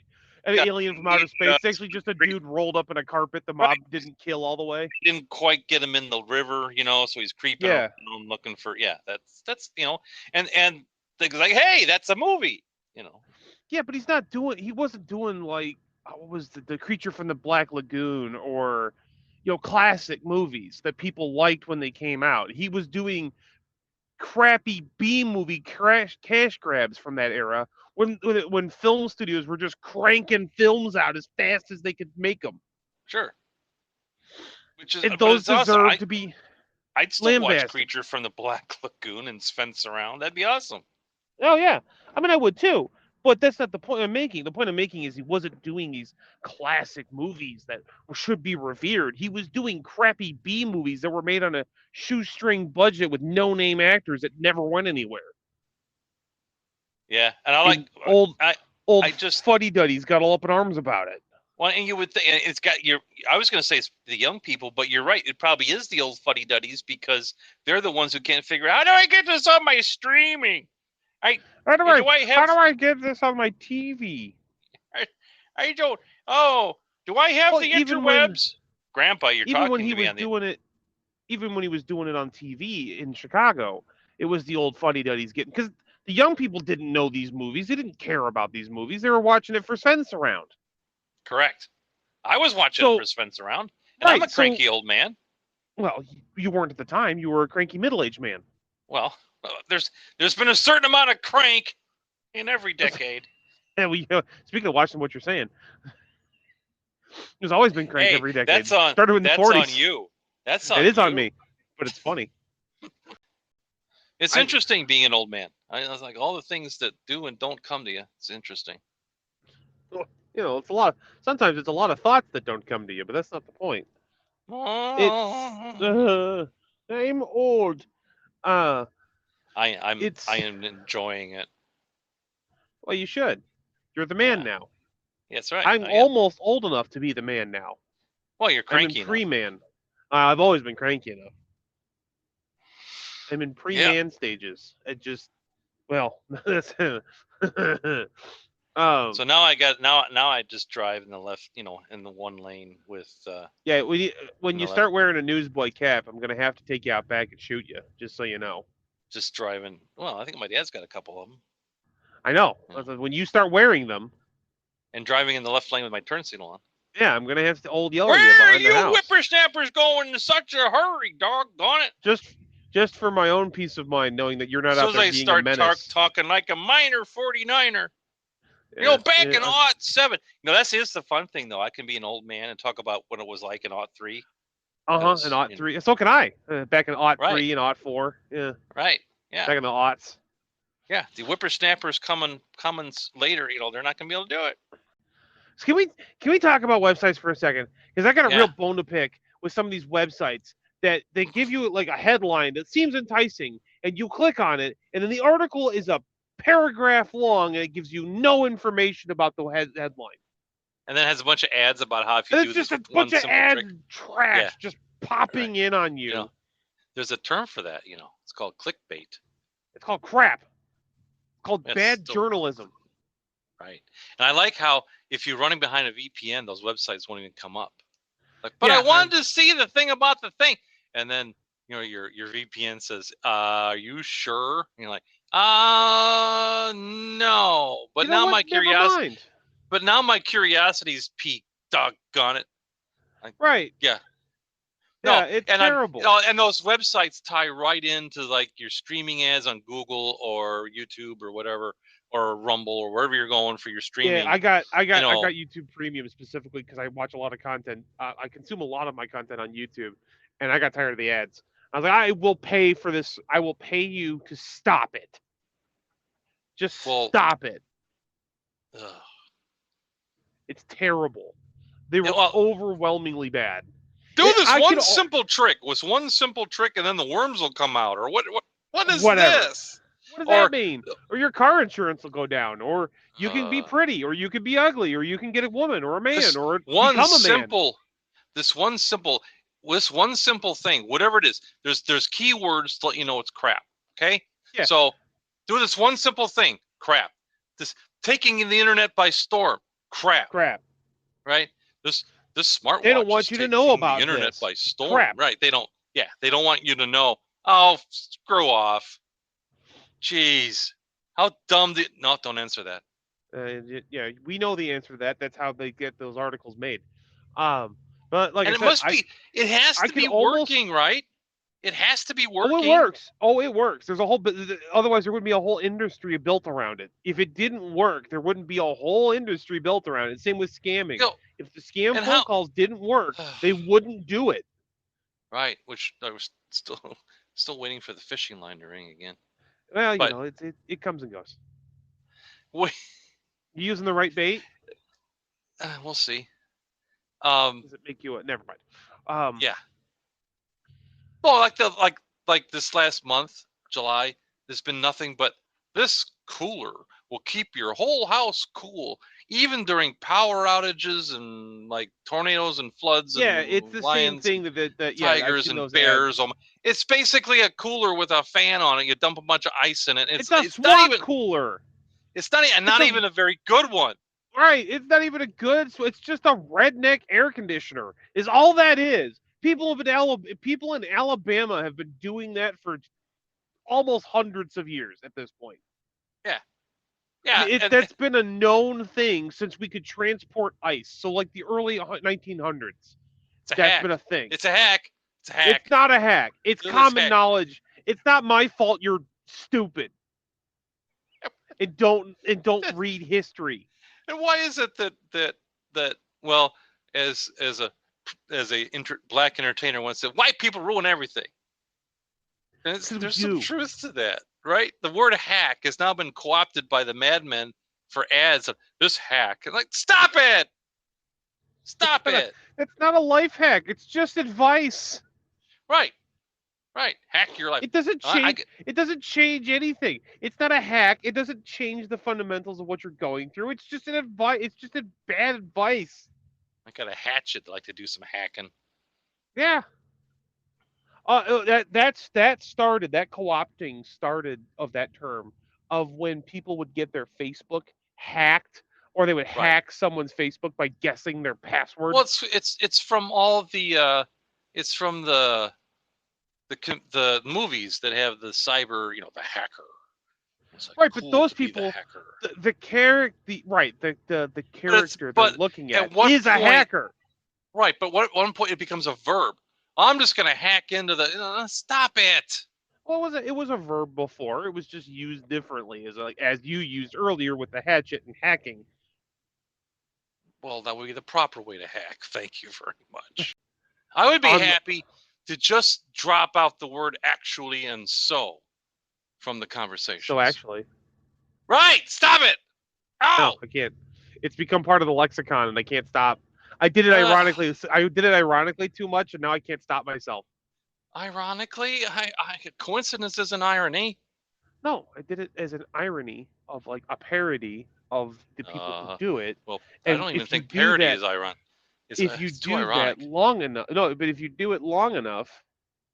alien from outer space. It's actually just a dude rolled up in a carpet the mob didn't kill all the way. Didn't quite get him in the river, you know, so he's creeping around looking for that's you know, and things like, hey, that's a movie, you know. Yeah, but he wasn't doing like what was the creature from the Black Lagoon or classic movies that people liked when they came out. He was doing crappy B movie cash grabs from that era when film studios were just cranking films out as fast as they could make them. Sure. And those deserve to be. I'd still watch Creature from the Black Lagoon and fence around. That'd be awesome. Oh yeah, I mean I would too. But that's not the point I'm making. The point I'm making is he wasn't doing these classic movies that should be revered. He was doing crappy B movies that were made on a shoestring budget with no-name actors that never went anywhere. Yeah, and I like old fuddy-duddies got all up in arms about it. Well, and you would think it's got I was going to say it's the young people, but you're right. It probably is the old fuddy-duddies because they're the ones who can't figure out, how do I get this on my streaming? How do I get this on my TV? I don't. Oh, do I have the interwebs? Grandpa, you're talking to me on the... Even when he was doing it on TV in Chicago, it was the old fuddy-duddies getting... Because the young people didn't know these movies. They didn't care about these movies. They were watching it for fence around. Correct. I was watching it for fence around. And I'm a cranky old man. Well, you weren't at the time. You were a cranky middle-aged man. Well... There's been a certain amount of crank in every decade. Yeah, speaking of watching what you're saying, there's always been crank every decade. Started in the 40s. That's on you. It is on me, but it's funny. It's interesting being an old man. I was like, all the things that do and don't come to you. It's interesting. It's a lot. Sometimes it's a lot of thoughts that don't come to you, but that's not the point. I'm old. I am enjoying it. Well, you should. You're the man now. That's right. I'm almost old enough to be the man now. Well, you're cranky. I'm in pre-man. I've always been cranky enough. I'm in pre-man stages. It just, that's so now I just drive in the left, in the one lane with. When you start wearing a newsboy cap, I'm gonna have to take you out back and shoot you, just so you know. Just driving. Well, I think my dad's got a couple of them. I know. When you start wearing them. And driving in the left lane with my turn signal on. Yeah, I'm gonna have to old yell at you behind the house. Where are you whippersnappers going in such a hurry, doggone it? Just for my own peace of mind, knowing that you're not out there being a menace. So they start talking like a minor 49er. Back in '07. That's the fun thing, though. I can be an old man and talk about what it was like in '03. In '03. So can I. Back in '03 and '04. Yeah. Right. Yeah. Back in the aughts. Yeah. The whippersnappers coming later. They're not going to be able to do it. So can we talk about websites for a second? Because I got a real bone to pick with some of these websites that they give you like a headline that seems enticing, and you click on it, and then the article is a paragraph long, and it gives you no information about the headline. And then it has a bunch of ads about how if you And do it's just this a bunch of ads trick, and trash just popping in on you. you know, there's a term for that. It's called clickbait. It's called crap. It's called bad journalism. Right. And I like how if you're running behind a VPN, those websites won't even come up. Like, but I wanted to see the thing about the thing. And then, your VPN says, are you sure? And you're like, no. But now my curiosity. But now my curiosity's peaked. Doggone it. Right. Yeah. No, it's terrible. And those websites tie right into like your streaming ads on Google or YouTube or whatever, or Rumble or wherever you're going for your streaming. Yeah, I got YouTube Premium specifically because I watch a lot of content. I consume a lot of my content on YouTube, and I got tired of the ads. I was like, I will pay for this. I will pay you to stop it. Just stop it. Ugh. It's terrible. They were overwhelmingly bad. Do this simple trick. With one simple trick, and then the worms will come out. Or what is this? What does that mean? Or your car insurance will go down. Or you can be pretty. Or you can be ugly. Or you can get a woman or a man. Or become a man. This one simple thing, whatever it is, there's keywords to let you know it's crap. Okay? Yeah. So do this one simple thing. Crap. This taking the internet by storm. Crap. Right? This smartwatch. They don't want you to know about the internet this. by storm. Crap. Right? They don't. Yeah. They don't want you to know. Oh, screw off. Jeez. How dumb no, don't answer that. Yeah, we know the answer to that. That's how they get those articles made. But like and I said, it has to be working, right? It has to be working. Oh, it works. It works. There's a whole otherwise there wouldn't be a whole industry built around it. If it didn't work, there wouldn't be a whole industry built around it. Same with scamming. If the scam phone calls didn't work, they wouldn't do it. Right, which I was still waiting for the fishing line to ring again. Well, it comes and goes. Wait. You using the right bait? We'll see. Does it make you never mind. Yeah. Well, like this last month, July, there's been nothing but this cooler will keep your whole house cool, even during power outages and like tornadoes and floods. Yeah, and it's the lions same thing that tigers and bears. It's basically a cooler with a fan on it. You dump a bunch of ice in it. It's not even cooler. It's not even a very good one. Right, it's not even a good. So it's just a redneck air conditioner. Is all that is. People in Alabama have been doing that for almost hundreds of years at this point. Yeah. Yeah. That's been a known thing since we could transport ice. So like the early 1900s. That's been a thing. It's a hack. It's not a hack. It's common knowledge. It's not my fault you're stupid. And don't read history. And why is it that well, as a black entertainer once said, white people ruin everything. And there's some truth to that, right? The word hack has now been co-opted by the madmen for ads of this hack. And like, stop it! Stop it! It's not a life hack. It's just advice. Right. Hack your life. It doesn't change. It doesn't change anything. It's not a hack. It doesn't change the fundamentals of what you're going through. It's just an advice. It's just a bad advice. I got a hatchet. Like to do some hacking. Yeah. That co-opting started of that term of when people would get their Facebook hacked, or they would hack someone's Facebook by guessing their password. Well, it's from all the it's from the movies that have the cyber, the hacker. Like, but those people, the character they're looking at is a hacker. Right, but at one point it becomes a verb. I'm just going to hack into the. Stop it. Well, it was a verb before. It was just used differently, as you used earlier with the hatchet and hacking. Well, that would be the proper way to hack. Thank you very much. I would be happy to just drop out the word actually and so from the conversation. So actually. Right. Stop it. Ow. No, I can't. It's become part of the lexicon and I can't stop. I did it ironically. I did it ironically too much and now I can't stop myself. Ironically? Coincidence is an irony. No, I did it as an irony of like a parody of the people who do it. Well, and I don't even think do parody that, is ironic. If you It's too do ironic. that long enough, no, but if you do it long enough,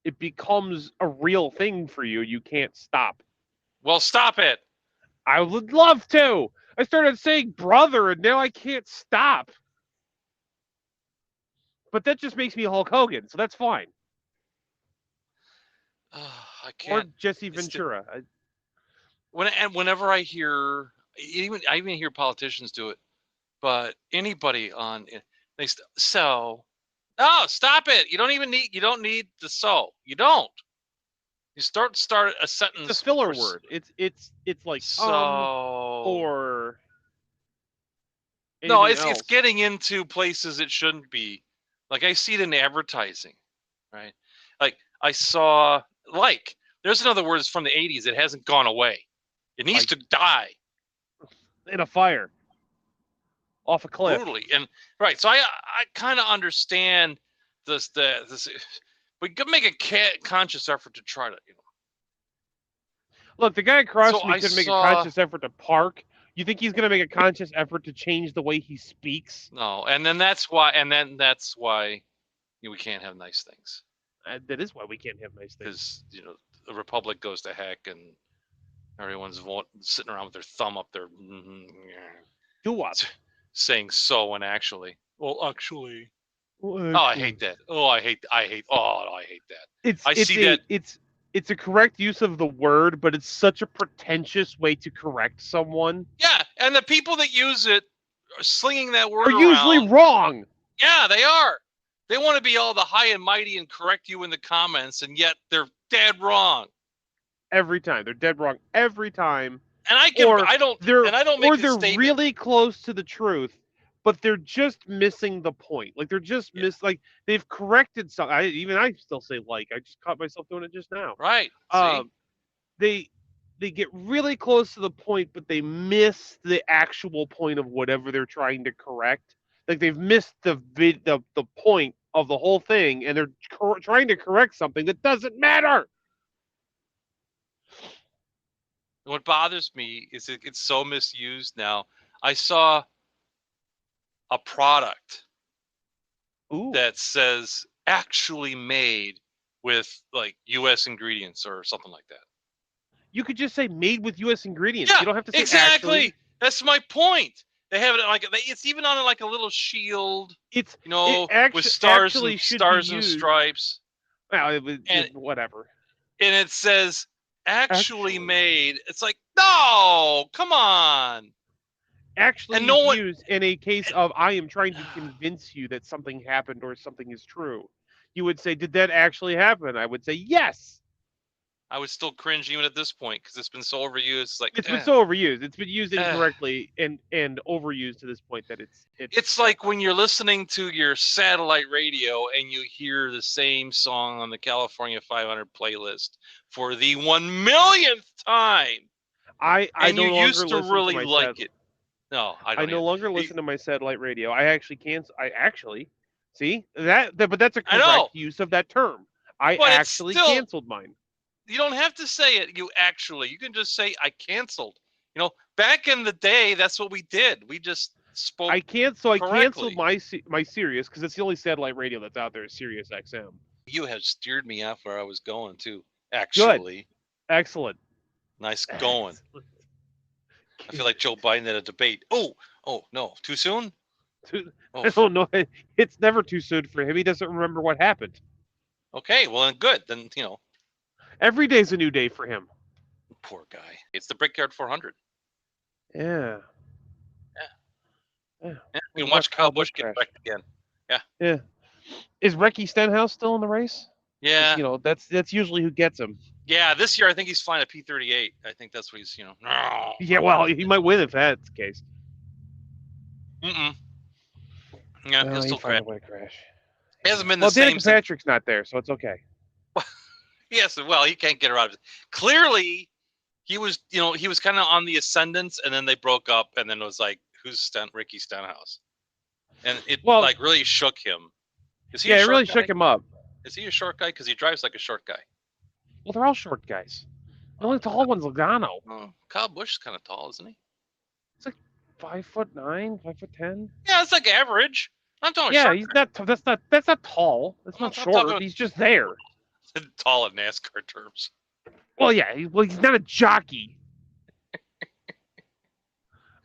it becomes a real thing for you. You can't stop. Well, stop it. I would love to. I started saying brother, and now I can't stop. But that just makes me Hulk Hogan, so that's fine. I Or can't. Jesse Ventura. Whenever I hear, I even hear politicians do it, but anybody on they so. No, stop it. You don't need the so. You don't. You start a sentence. It's a filler word. It's like so or no, else. it's getting into places it shouldn't be. Like I see it in advertising, right? Like I saw there's another word from the 80s. It hasn't gone away. It needs to die in a fire, off a cliff. Brutally, and right. So I kind of understand this. We could make a conscious effort to try to, Look, the guy across from me couldn't make a conscious effort to park. You think he's going to make a conscious effort to change the way he speaks? No, and then that's why we can't have nice things. That is why we can't have nice things. Because the republic goes to heck, and everyone's sitting around with their thumb up their do what? Saying so and actually. Well, actually. Oh, I hate that. Oh, I hate that. It's a correct use of the word, but it's such a pretentious way to correct someone. Yeah, and the people that use it slinging that word are usually wrong. Yeah, they are. They want to be all the high and mighty and correct you in the comments, and yet they're dead wrong. Every time. They're dead wrong every time. And they're really close to the truth, but they're just missing the point. Like they're just they've corrected something. I still say I just caught myself doing it just now. Right. They get really close to the point, but they miss the actual point of whatever they're trying to correct. Like they've missed the point of the whole thing, and they're trying to correct something that doesn't matter. What bothers me is it's so misused now. I saw a product that says actually made with U.S. ingredients or something like that. You could just say made with U.S. ingredients. Yeah, you don't have to say exactly. Actually. That's my point. They have it it's even on a little shield. With stars and stripes. Well, whatever. And it says actually made. It's like, no, come on. Actually used in a case of I am trying to convince you that something happened or something is true. You would say, did that actually happen? I would say, yes. I would still cringe even at this point because it's been so overused. It's been so overused. It's been used incorrectly and overused to this point that it's like when you're listening to your satellite radio and you hear the same song on the California 500 playlist for the 1 millionth time. I you used to really like it. No, I no longer listen to my satellite radio. I actually see that, but that's a correct use of that term. I actually canceled mine. You don't have to say it. You can just say I canceled. Back in the day, that's what we did. We just spoke. I canceled my Sirius because it's the only satellite radio that's out there is Sirius XM. You have steered me off where I was going too. Actually, good. Excellent. Nice going. I feel like Joe Biden at a debate. Oh no, too soon? I don't know. It's never too soon for him. He doesn't remember what happened. Okay, well then good. Then every day's a new day for him. Poor guy. It's the Brickyard 400. Yeah. We can watch Kyle Busch get wrecked again. Yeah. Is Recky Stenhouse still in the race? Yeah. That's usually who gets him. Yeah, this year I think he's flying a P-38. I think that's what he's, No. Yeah, well, he might win if that's the case. Yeah, he'll still crash. He hasn't been the same. Well, Danica Patrick's not there, so it's okay. Yes, well, he can't get her out of it. Clearly, he was kind of on the ascendance, and then they broke up, and then it was like, who's Ricky Stenhouse? And it really shook him. Is he? Yeah, it really shook him up. Is he a short guy? Because he drives like a short guy. Well, they're all short guys. The only tall one's Logano. Oh, Kyle Busch is kind of tall, isn't he? 5'9", 5'10"? Yeah, it's like average. I'm talking Yeah, short. he's not. That's not tall. That's not I'm short. talking He's just there. tall in NASCAR terms. Well, yeah. He's not a jockey.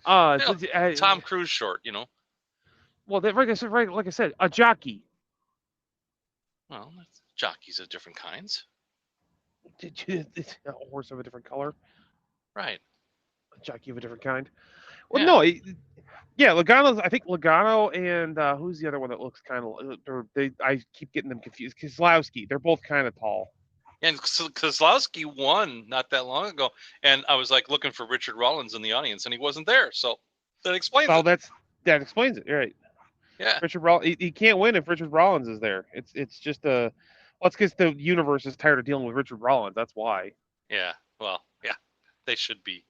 Tom Cruise short, Well, like I said, a jockey. Well, jockeys of different kinds. It's a horse of a different color. Right. A jockey of a different kind. Well, Yeah. no. Logano's. I think Logano and who's the other one that looks kind of? I keep getting them confused. Keselowski. They're both kind of tall. And Keselowski won not that long ago, and I was like looking for Richard Rollins in the audience, and he wasn't there. So that explains it. That explains it, right? Yeah. Richard Rollins. He can't win if Richard Rollins is there. It's just a. Well, it's because the universe is tired of dealing with Richard Rollins. That's why. Yeah. Well, yeah, they should be.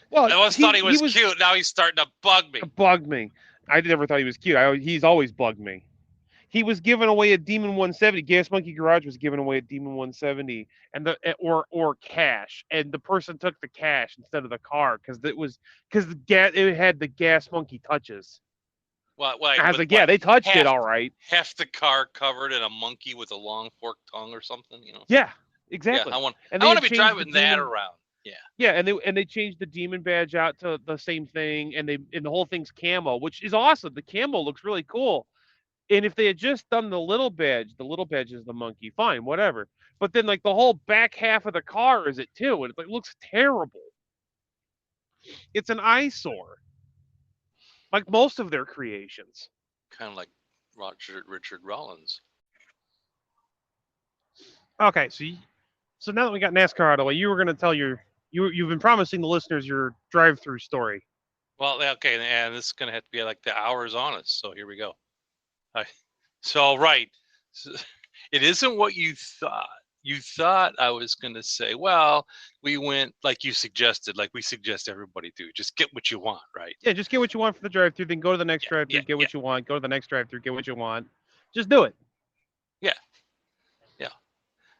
Well, I always thought he was cute. Now he's starting to bug me. Bugged me. I never thought he was cute. He's always bugged me. He was giving away a Demon 170. Gas Monkey Garage was giving away a Demon 170, and or cash, and the person took the cash instead of the car because it had the Gas Monkey touches. Well, I was like, yeah, they touched it all right. Half the car covered in a monkey with a long forked tongue or something, Yeah, exactly. Yeah, I want to be driving that around. Yeah. Yeah, and they changed the Demon badge out to the same thing, and the whole thing's camo, which is awesome. The camo looks really cool. And if they had just done the little badge is the monkey, fine, whatever. But then like the whole back half of the car is it too, and it looks terrible. It's an eyesore, like most of their creations. Kind of like Richard Rollins. Okay, so now that we got NASCAR out of the way, you were going to tell you've been promising the listeners your drive-through story. Well, okay, and this is going to have to be like the hours on us. So here we go. Right. So, it isn't what you thought. You thought I was going to say, well, we went like you suggested, like we suggest everybody do. Just get what you want, right? Yeah, just get what you want for the drive-through, then go to the next drive-through, get what you want, go to the next drive-through, get what you want. Just do it. Yeah. Yeah.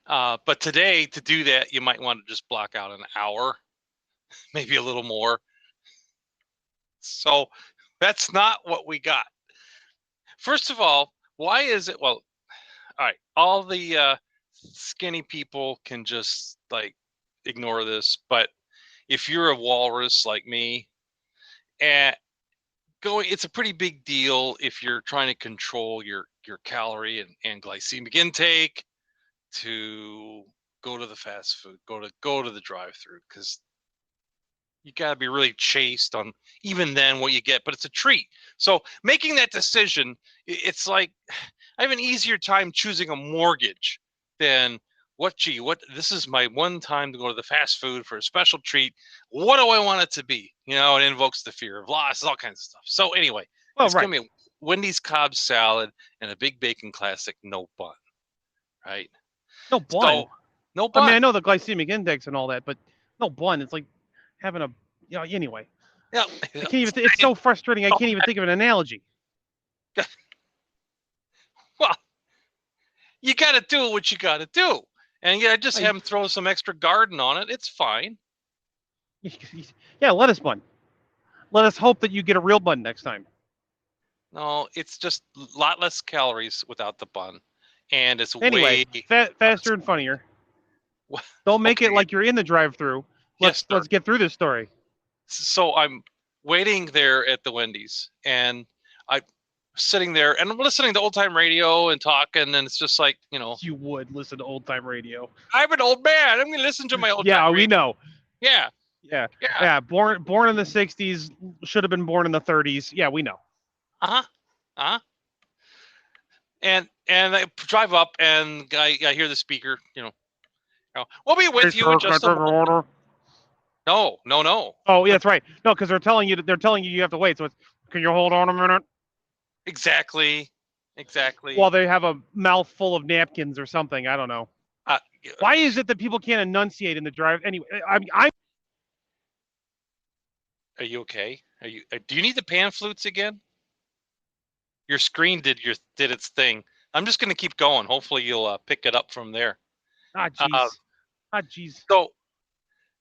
But today, to do that, you might want to just block out an hour, maybe a little more. So that's not what we got. First of all, why is it? Well, all right. All the skinny people can just like ignore this, but if you're a walrus like me, it's a pretty big deal if you're trying to control your calorie and glycemic intake to go to the fast food, go to the drive-through, because you got to be really chaste on even then what you get, but it's a treat. So making that decision, it's like I have an easier time choosing a mortgage than this is my one time to go to the fast food for a special treat. What do I want it to be? It invokes the fear of loss, all kinds of stuff. So anyway, it's going to be a Wendy's Cobb salad and a big bacon classic, no bun, right? No bun. So, no bun. I mean, I know the glycemic index and all that, but no bun. It's like having anyway. Yeah. I can't even. It's so frustrating. I can't even think of an analogy. Well, you got to do what you got to do, and just have them throw some extra garden on it. It's fine. Yeah, lettuce bun. Let us hope that you get a real bun next time. No, it's just a lot less calories without the bun, and it's way faster and funnier. Don't make it like you're in the drive-through. Let's get through this story. So I'm waiting there at the Wendy's, and I'm sitting there, and I'm listening to old-time radio and talking, and it's just like, You would listen to old-time radio. I'm an old man. I'm going to listen to my old-time radio. Yeah, we know. Yeah. Born in the 60s, should have been born in the 30s. Yeah, we know. And I drive up, and I hear the speaker, we'll be with you in just a moment. No. Oh, yeah, that's right. No, because they're telling you have to wait. So it's, can you hold on a minute? Exactly. While they have a mouth full of napkins or something. I don't know. Why is it that people can't enunciate in the drive? Anyway, I'm. Are you okay? Do you need the pan flutes again? Your screen did its thing. I'm just going to keep going. Hopefully you'll pick it up from there. Jeez.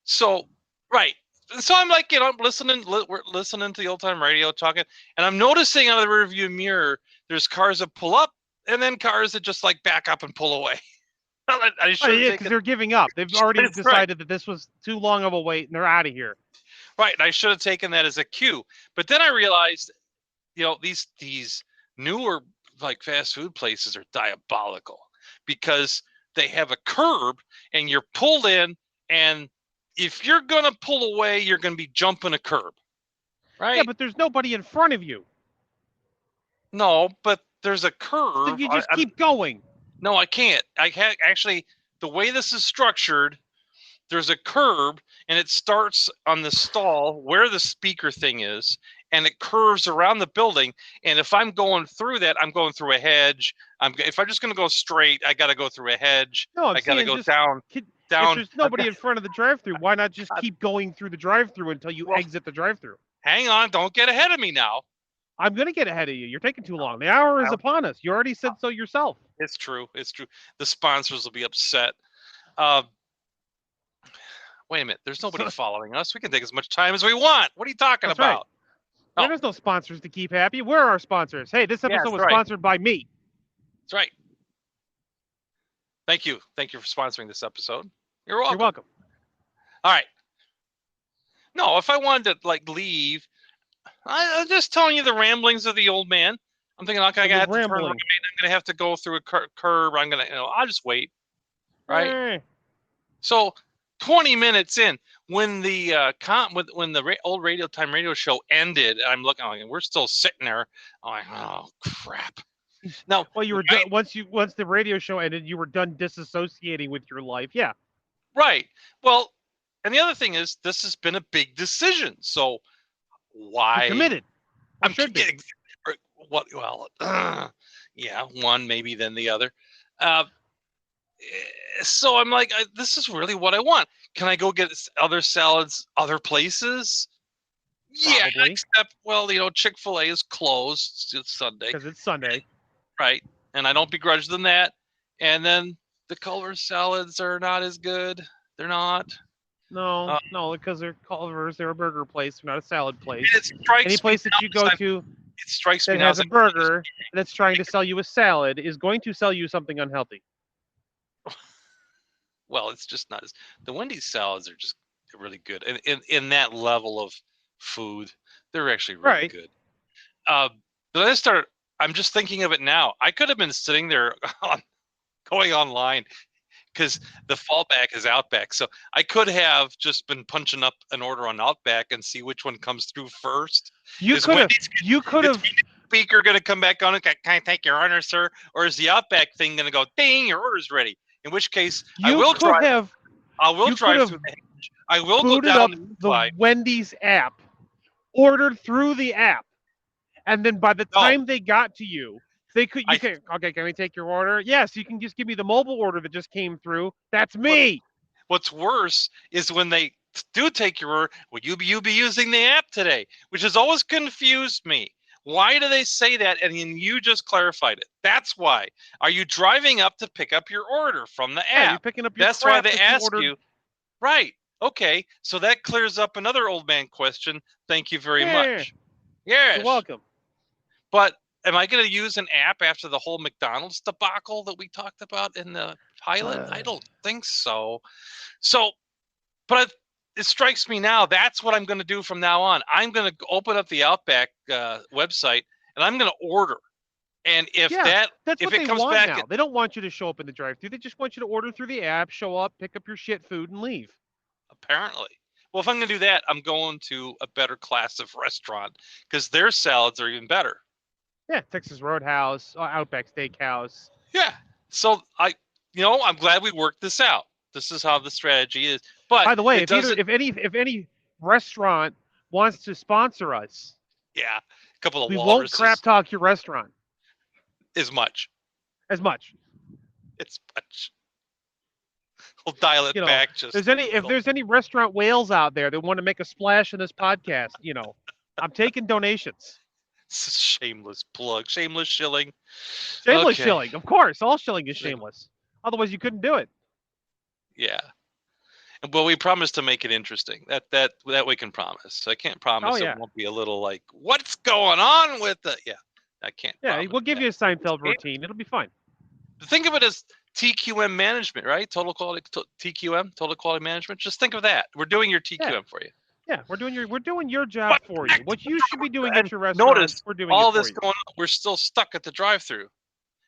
So right. So I'm like, I'm we're listening to the old time radio talking, and I'm noticing out of the rearview mirror, there's cars that pull up, and then cars that just like back up and pull away. Because they're giving up. They've already decided that this was too long of a wait, and they're out of here. Right, and I should have taken that as a cue. But then I realized, these newer like fast food places are diabolical because they have a curb, and you're pulled in, and if you're gonna pull away, you're gonna be jumping a curb, right? Yeah, but there's nobody in front of you. No, but there's a curve. So you just keep going. No, I can't. Actually, the way this is structured, there's a curb, and it starts on the stall where the speaker thing is, and it curves around the building. And if I'm going through that, I'm going through a hedge. If I'm just going to go straight, I got to go through a hedge. No, I got to go down. If there's nobody in front of the drive-thru, why not just keep going through the drive-thru until you exit the drive-thru? Hang on, don't get ahead of me now. I'm going to get ahead of you. You're taking too long. The hour is upon us. You already said so yourself. It's true. The sponsors will be upset. Wait a minute. There's nobody following us. We can take as much time as we want. What are you talking about? Right. There's no sponsors to keep happy. Where are our sponsors? Hey, this episode was sponsored by me. That's right. Thank you. Thank you for sponsoring this episode. You're welcome. You're welcome. All right. No, if I wanted to leave, I'm just telling you the ramblings of the old man. I'm thinking, okay, I have to turn right. I'm going to have to go through a curb. I'm going to, I'll just wait. Right. Hey. So 20 minutes in, when the old radio time radio show ended, I'm looking, we're still sitting there. I'm like, oh crap. Now, well, you were done, once the radio show ended, you were done disassociating with your life. Yeah. Right. Well, and the other thing is, this has been a big decision. So why? You're committed. I'm committed. What? Well, yeah, one maybe then the other. So I'm like, this is really what I want. Can I go get other salads other places? Probably. Yeah, except, Chick-fil-A is closed. It's Sunday. Because it's Sunday. Right. And I don't begrudge them that. And then the Culver's salads are not as good. They're not. No, because they're Culver's. They're a burger place. They're not a salad place. Any place that you go to that has a burger that's trying to sell you a salad is going to sell you something unhealthy. Well, it's just not. The Wendy's salads are just really good. And in that level of food, they're actually really good. But I'm just thinking of it now. I could have been sitting there going online because the fallback is Outback. So I could have just been punching up an order on Outback and see which one comes through first. You could have. Speaker going to come back on and can I take your order, sir? Or is the Outback thing going to go, ding, your order's ready? In which case, I will drive through the hedge. I will go down the Wendy's app, ordered through the app, and then by the time they got to you, can we take your order? Yes, you can just give me the mobile order that just came through. That's me. What's worse is when they do take your order, will you be using the app today? Which has always confused me. Why do they say that? And you just clarified it. That's why. Are you driving up to pick up your order from the app? Yeah, you're picking up your That's why they ask you. Right. Okay. So that clears up another old man question. Thank you very much. Yes. You're welcome. But am I going to use an app after the whole McDonald's debacle that we talked about in the pilot? I don't think so. But it strikes me now, that's what I'm going to do from now on. I'm going to open up the Outback website, and I'm going to order. And if it comes back now. They don't want you to show up in the drive-thru. They just want you to order through the app, show up, pick up your shit food, and leave. Apparently. Well, if I'm going to do that, I'm going to a better class of restaurant because their salads are even better. Yeah, Texas Roadhouse, Outback Steakhouse. Yeah. So I'm glad we worked this out. This is how the strategy is. But by the way, if any restaurant wants to sponsor us, a couple of we won't crap talk your restaurant as much. It's much. We'll dial it back. If there's any restaurant whales out there that want to make a splash in this podcast, I'm taking donations. It's a shameless plug, shameless shilling. Shameless shilling, of course. All shilling is shameless. Otherwise, you couldn't do it. Yeah. But we promise to make it interesting. That we can promise. I can't promise it won't be a little like, what's going on with it? Yeah, I can't. Yeah, we'll give you a Seinfeld routine. It'll be fine. Think of it as TQM management, right? Total quality TQM, total quality management. Just think of that. We're doing your TQM for you. Yeah, we're doing your job for you. What you should be doing at your restaurant, notice, we're doing all it for this you. going on. We're still stuck at the drive-through,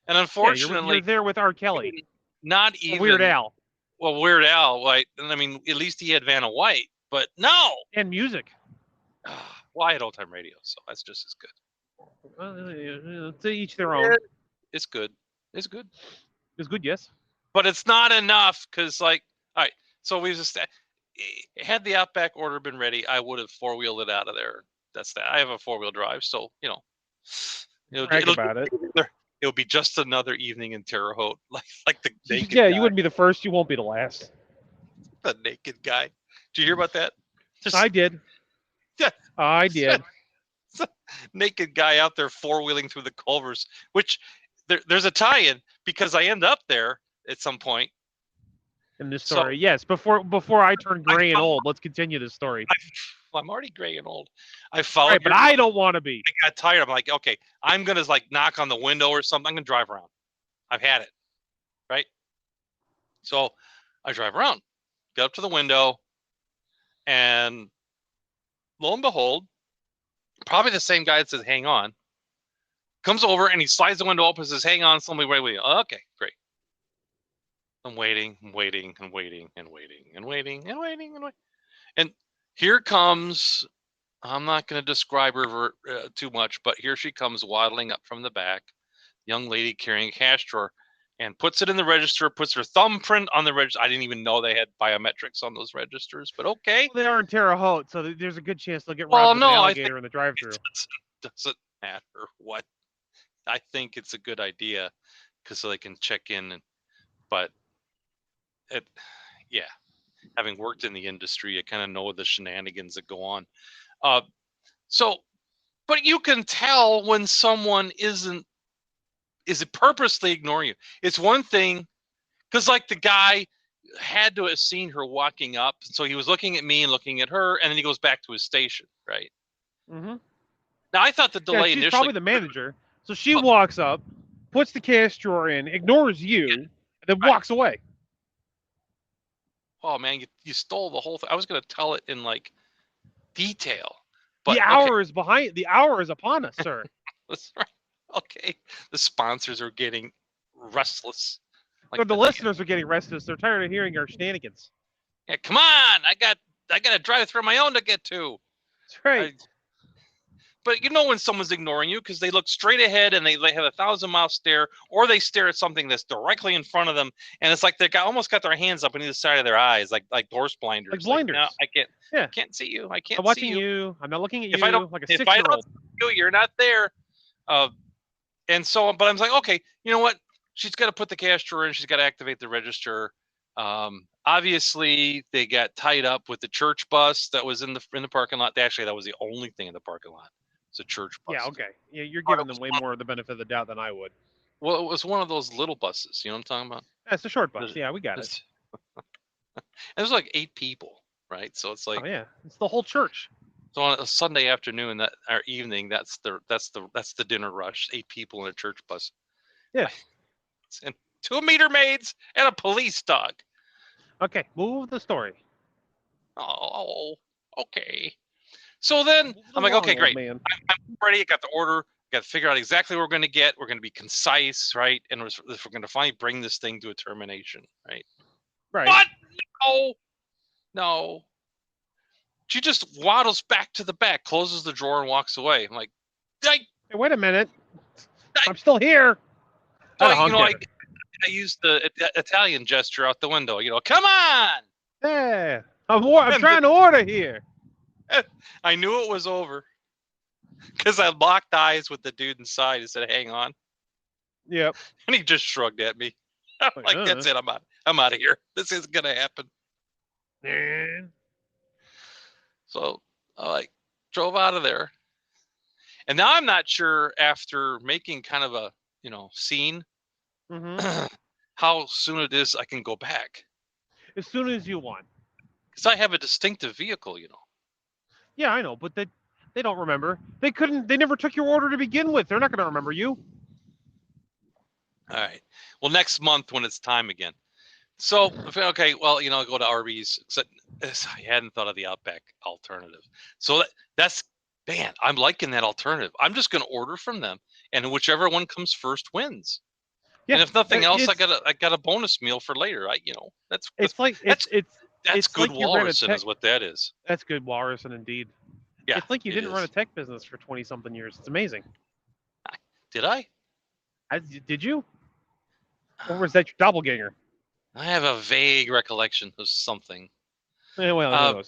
and unfortunately, you're there with R. Kelly. Not even Weird Al. Well, Weird Al, right? And I mean, at least he had Vanna White, but no. And music. Well, I had old-time radio, so that's just as good. To each their own. It's good. It's good. It's good, yes. But it's not enough because, like, all right. So we just had the Outback order been ready, I would have four-wheeled it out of there. That's that. I have a four-wheel drive, so it'll be just another evening in Terre Haute, like the naked guy. You wouldn't be the first. You won't be the last. The naked guy. Did you hear about that? I did. Yeah, I did. Naked guy out there four-wheeling through the Culvers, which there's a tie-in because I end up there at some point. In this story, yes. Before I turn gray and old, let's continue this story. I'm already gray and old. I followed, right, but I don't want to be. I got tired. I'm like, okay, I'm gonna knock on the window or something. I'm gonna drive around. I've had it, right? So I drive around, get up to the window, and lo and behold, probably the same guy that says "hang on" comes over and he slides the window open and says, "Hang on, somebody wait with you." Oh, okay, great. I'm waiting. And here comes, I'm not going to describe her too much, but here she comes waddling up from the back, young lady carrying a cash drawer, and puts it in the register, puts her thumbprint on the register. I didn't even know they had biometrics on those registers, but okay. Well, they are in Terre Haute, so there's a good chance they'll get robbed with an alligator in the drive-thru. It doesn't matter what. I think it's a good idea because so they can check in, but having worked in the industry, I kind of know the shenanigans that go on. But you can tell when someone is it purposely ignoring you. It's one thing, because like the guy had to have seen her walking up, so he was looking at me and looking at her, and then he goes back to his station, right? Mm-hmm. Now I thought the delay she's initially probably the manager, so she walks up, puts the cash drawer in, ignores you, and then walks away. Oh man, you stole the whole thing. I was going to tell it in like detail, but the hour is behind. The hour is upon us, sir. That's right. Okay, the sponsors are getting restless. Like the listeners are getting restless. They're tired of hearing our shenanigans. Yeah, come on! I got to drive through my own to get to. That's right. But you know when someone's ignoring you because they look straight ahead and they have a 1,000-mile stare, or they stare at something that's directly in front of them, and it's like they almost got their hands up on either side of their eyes, like horse blinders. Like blinders. No, I can't. Yeah. I can't see you. I can't. I'm watching you. I'm not looking at you. If I don't, like a 6-year-old. If I don't see you, you're not there. And so, but I'm like, okay, you know what? She's got to put the cash drawer in. She's got to activate the register. Obviously, they got tied up with the church bus that was in the parking lot. Actually, that was the only thing in the parking lot. It's a church bus. Yeah, okay. Yeah, you're giving them way more of the benefit of the doubt than I would. Well, it was one of those little buses. You know what I'm talking about? Yeah, it's a short bus. Yeah, we got it. And there's like 8 people, right? So it's like, oh yeah, it's the whole church. So on a Sunday afternoon, or evening, that's the dinner rush. 8 people in a church bus. Yeah. And 2 meter maids and a police dog. Okay, move the story. Oh, okay. So then I'm like, okay, great. I'm ready. I got the order. Got to figure out exactly what we're going to get. We're going to be concise, right? And we're going to finally bring this thing to a termination, right? Right. But no. She just waddles back to the back, closes the drawer, and walks away. I'm like, hey, wait a minute. I'm still here. I used the Italian gesture out the window. Come on. Hey, I'm trying to order here. I knew it was over because I locked eyes with the dude inside and said, "Hang on." Yep. And he just shrugged at me. I'm like, "That's it. I'm out of here. This isn't gonna happen." So I drove out of there, and now I'm not sure after making kind of a scene how soon it is I can go back. As soon as you want. Because I have a distinctive vehicle, you know. Yeah, I know, but they don't remember. They never took your order to begin with. They're not going to remember you. All right. Well, next month when it's time again. So, okay, well, you know, go to Arby's. I hadn't thought of the Outback alternative. So that's, man, I'm liking that alternative. I'm just going to order from them, and whichever one comes first wins. Yeah, and if nothing else, I got a bonus meal for later. That's good like walrusing is what that is. That's good walrusing indeed. Yeah, it's like you didn't run a tech business for 20-something years. It's amazing. Did I? Did you? Or was that your doppelganger? I have a vague recollection of something. Yeah, well,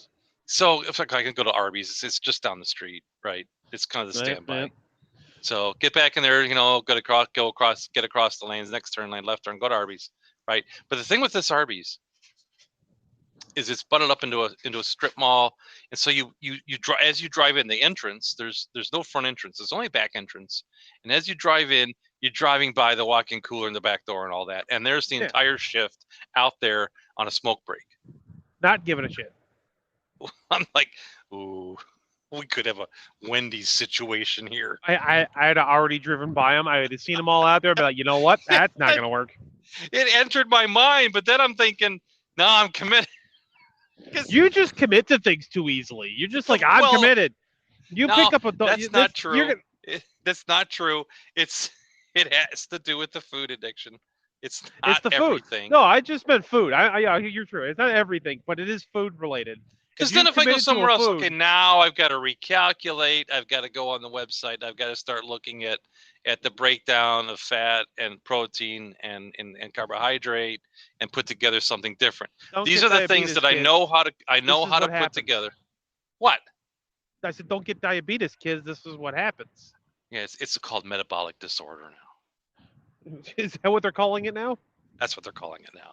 so if I can go to Arby's, it's just down the street, right? It's kind of the standby. Yeah. So get back in there, you know, get across the lanes, next turn lane, left turn, go to Arby's, right? But the thing with this Arby's is it's butted up into a strip mall, and so you as you drive in the entrance, there's no front entrance, there's only back entrance, and as you drive in, you're driving by the walk-in cooler in the back door and all that, and there's the entire shift out there on a smoke break, not giving a shit. I'm like, ooh, we could have a Wendy's situation here. I had already driven by them. I had seen them all out there, but like, you know what? That's not gonna work. It entered my mind, but then I'm thinking, no, I'm committed. You just commit to things too easily. You're just like, I'm committed. You pick up a. That's not true. That's not true. It has to do with the food addiction. It's the everything. Food. No, I just meant food. Yeah, you're true. It's not everything, but it is food related. Because then if I go somewhere else, okay, now I've got to recalculate. I've got to go on the website. I've got to start looking at the breakdown of fat and protein and carbohydrate and put together something different. These are the things that I know how to put together. What? I said, don't get diabetes, kids. This is what happens. Yeah, it's called metabolic disorder now. Is that what they're calling it now? That's what they're calling it now.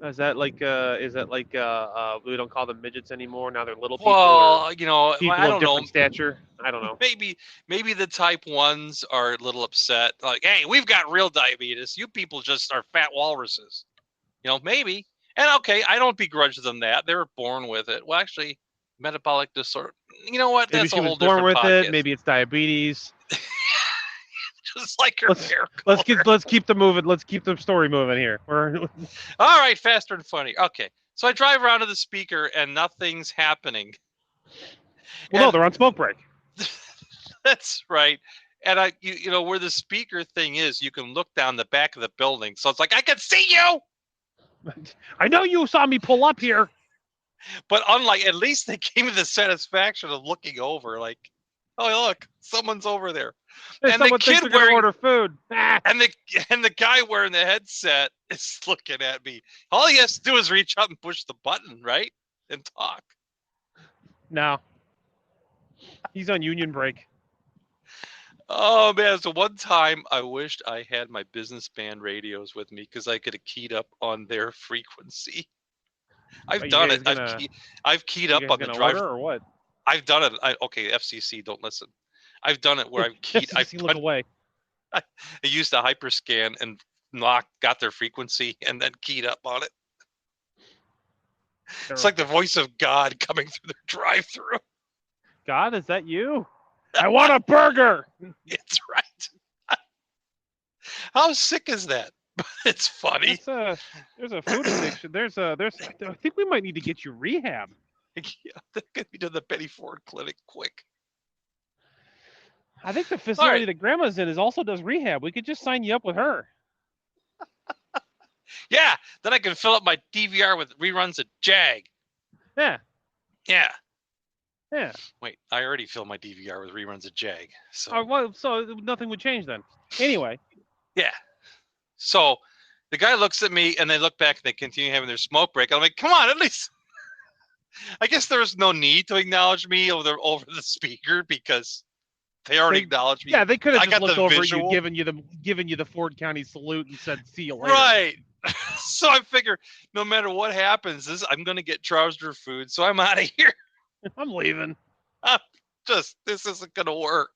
Is that like we don't call them midgets anymore? Now they're little people. Well, you know, people I don't of different stature. I don't know. Maybe the type 1s are a little upset. Like, hey, we've got real diabetes. You people just are fat walruses. You know, maybe. And okay, I don't begrudge them that. They were born with it. Well, actually, metabolic disorder. You know what? That's a whole different podcast. Born with it. Maybe it's diabetes. Just like your hair. Let's keep the moving. Let's keep the story moving here. All right, faster and funny. Okay, so I drive around to the speaker and nothing's happening. Well, no, they're on smoke break. That's right. And you know where the speaker thing is, you can look down the back of the building. So it's like I can see you. I know you saw me pull up here. But unlike, at least they gave me the satisfaction of looking over, like, oh look, someone's over there. And the kid wearing order food. And the guy wearing the headset is looking at me. All he has to do is reach up and push the button, right? And talk. No. He's on union break. Oh man, so one time I wished I had my business band radios with me because I could have keyed up on their frequency. I've done it. I've keyed up on the driver or what? I've done it. Okay, FCC, don't listen. I've done it where I've keyed. Look away. I used a hyperscan and got their frequency and then keyed up on it. It's like the voice of God coming through the drive-through. God, is that you? I want a burger. It's right. How sick is that? It's funny. There's a food addiction. I think we might need to get you rehab. Yeah, they're going to be to the Betty Ford Clinic quick. I think the facility that Grandma's in also does rehab. We could just sign you up with her. Yeah, then I can fill up my DVR with reruns of Jag. Yeah. Yeah. Yeah. Wait, I already fill my DVR with reruns of Jag. So. So nothing would change then. Anyway. Yeah. So the guy looks at me and they look back and they continue having their smoke break. I'm like, come on, at least. I guess there's no need to acknowledge me over the speaker because they already acknowledged me. Yeah, they could have just looked over you, given you the Ford County salute and said, "See you later." Right. So I figure no matter what happens, I'm going to get trouser food, so I'm out of here. I'm leaving. This isn't going to work.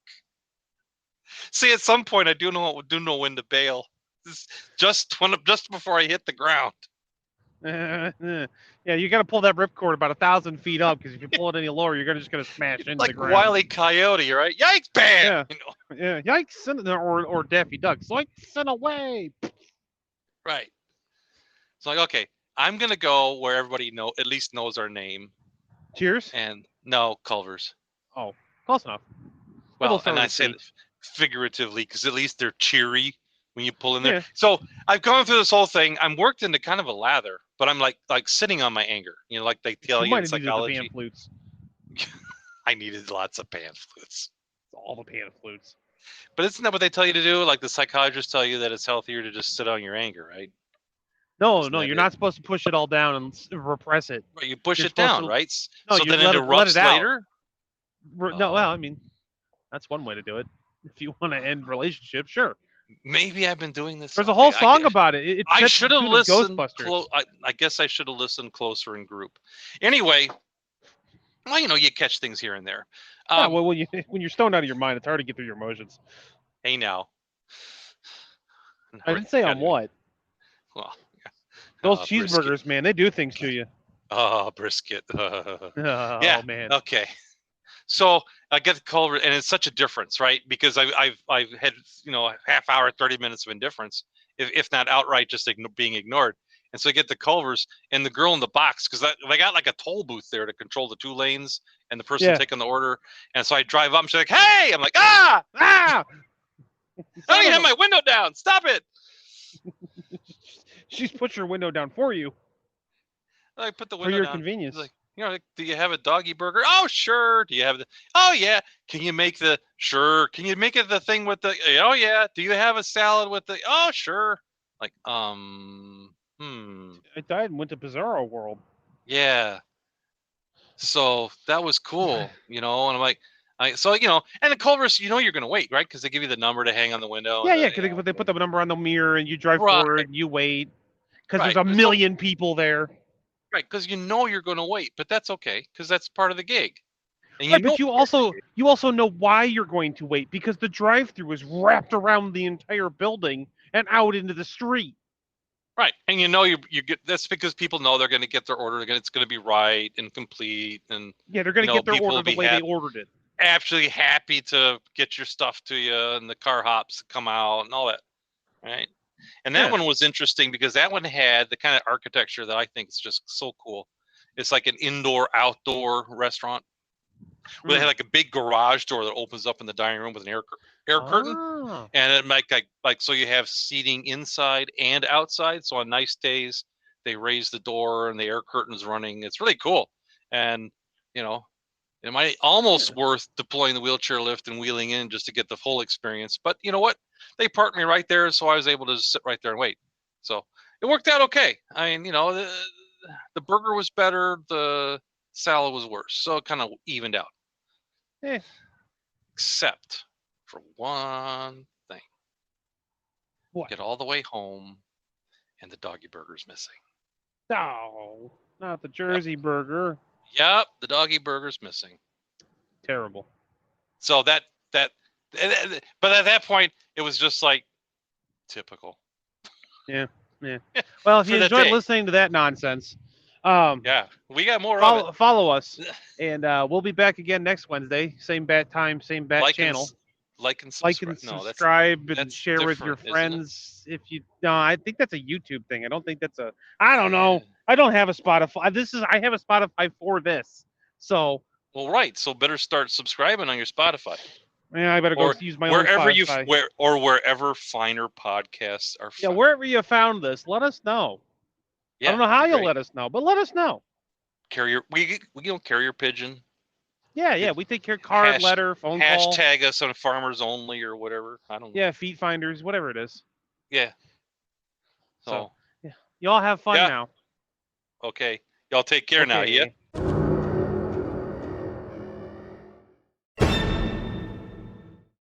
See, at some point, I do know when to bail. Just before I hit the ground. Yeah, you got to pull that ripcord about 1,000 feet up because if you pull it any lower, you're just gonna smash into like the ground. Wile E. Coyote, right? Yikes! Bam! Yeah, yikes! Or Daffy Duck. Zoinks and away. Right. So like, okay, I'm gonna go where everybody at least knows our name. Cheers. And no, Culver's. Oh, close enough. Well, and I said figuratively because at least they're cheery when you pull in there. Yeah. So I've gone through this whole thing. I'm worked into kind of a lather, but I'm like sitting on my anger. Like they tell you in psychology. The pan flutes. I needed lots of pan flutes. All the pan flutes. But isn't that what they tell you to do? Like the psychologists tell you that it's healthier to just sit on your anger, right? No, you're not supposed to push it all down and repress it. Right, you push it down, right? No, so you then let it erupts later? No, well, I mean, that's one way to do it. If you want to end relationships, sure. Maybe I've been doing this. There's a whole song about it. I should have listened. Ghostbusters. I guess I should have listened closer in group. Anyway, well, you catch things here and there. Yeah, well, when you're stoned out of your mind, it's hard to get through your emotions. Hey, now. I didn't say on what. Well, those cheeseburgers, brisket. Man, they do things to you. Oh, brisket. Yeah, man. Okay. So I get the Culver, and it's such a difference, right? Because I've had half hour, 30 minutes of indifference, if not outright just being ignored. And so I get the Culvers and the girl in the box because they got like a toll booth there to control the 2 lanes and the person taking the order. And so I drive up and she's like, "Hey!" I'm like, "Ah! I don't even have my window down. Stop it!" She's put your window down for you. I put the window for your down. Convenience. Like, do you have a doggy burger? Oh, sure. Do you have oh, yeah. Can you make sure. Can you make it the thing with oh, yeah. Do you have a salad with oh, sure. Like, I died and went to Bizarro World. Yeah. So that was cool, and I'm like, and the Culver's, you're going to wait, right? Because they give you the number to hang on the window. Yeah, because they put the number on the mirror and you drive forward and you wait because there's a million people there. Right, because you're going to wait, but that's okay because that's part of the gig. And but you also know why you're going to wait because the drive-through is wrapped around the entire building and out into the street. Right, and you get that's because people know they're going to get their order. It's going to be right and complete, and they're going to get their order the way they ordered it. Absolutely happy to get your stuff to you, and the car hops come out and all that, right? And that one was interesting because that one had the kind of architecture that I think is just so cool. It's like an indoor-outdoor restaurant where they had like a big garage door that opens up in the dining room with an air curtain, and it might like so you have seating inside and outside. So on nice days, they raise the door and the air curtain's running. It's really cool, and it might almost worth deploying the wheelchair lift and wheeling in just to get the full experience. But you know what? They parked me right there, so I was able to just sit right there and wait. So it worked out okay. I mean, the burger was better, the salad was worse, so it kind of evened out. Yeah. Except for one thing. What? Get all the way home, and the doggy burger's missing. No, not the Jersey burger. Yep, the doggy burger's missing. Terrible. So but at that point, it was just like typical. Yeah. Well, if you enjoyed listening to that nonsense, we got more of it. Follow us, and we'll be back again next Wednesday. Same bat time, same bat channel. Like and subscribe and share with your friends. If you, I think that's a YouTube thing. I don't think that's I don't know. I don't have a Spotify. I have a Spotify for this. So. Well, right. So better start subscribing on your Spotify. Yeah, I better go use my own Spotify. Wherever finer podcasts are found. Yeah, wherever you found this, let us know. Yeah, I don't know how you'll let us know, but let us know. Carrier pigeon. Yeah, we take care of card, letter, phone call. Hashtag us on Farmers Only or whatever. I don't know. Yeah, feet finders, whatever it is. Yeah. So yeah, y'all have fun now. Okay, y'all take care now. Yeah.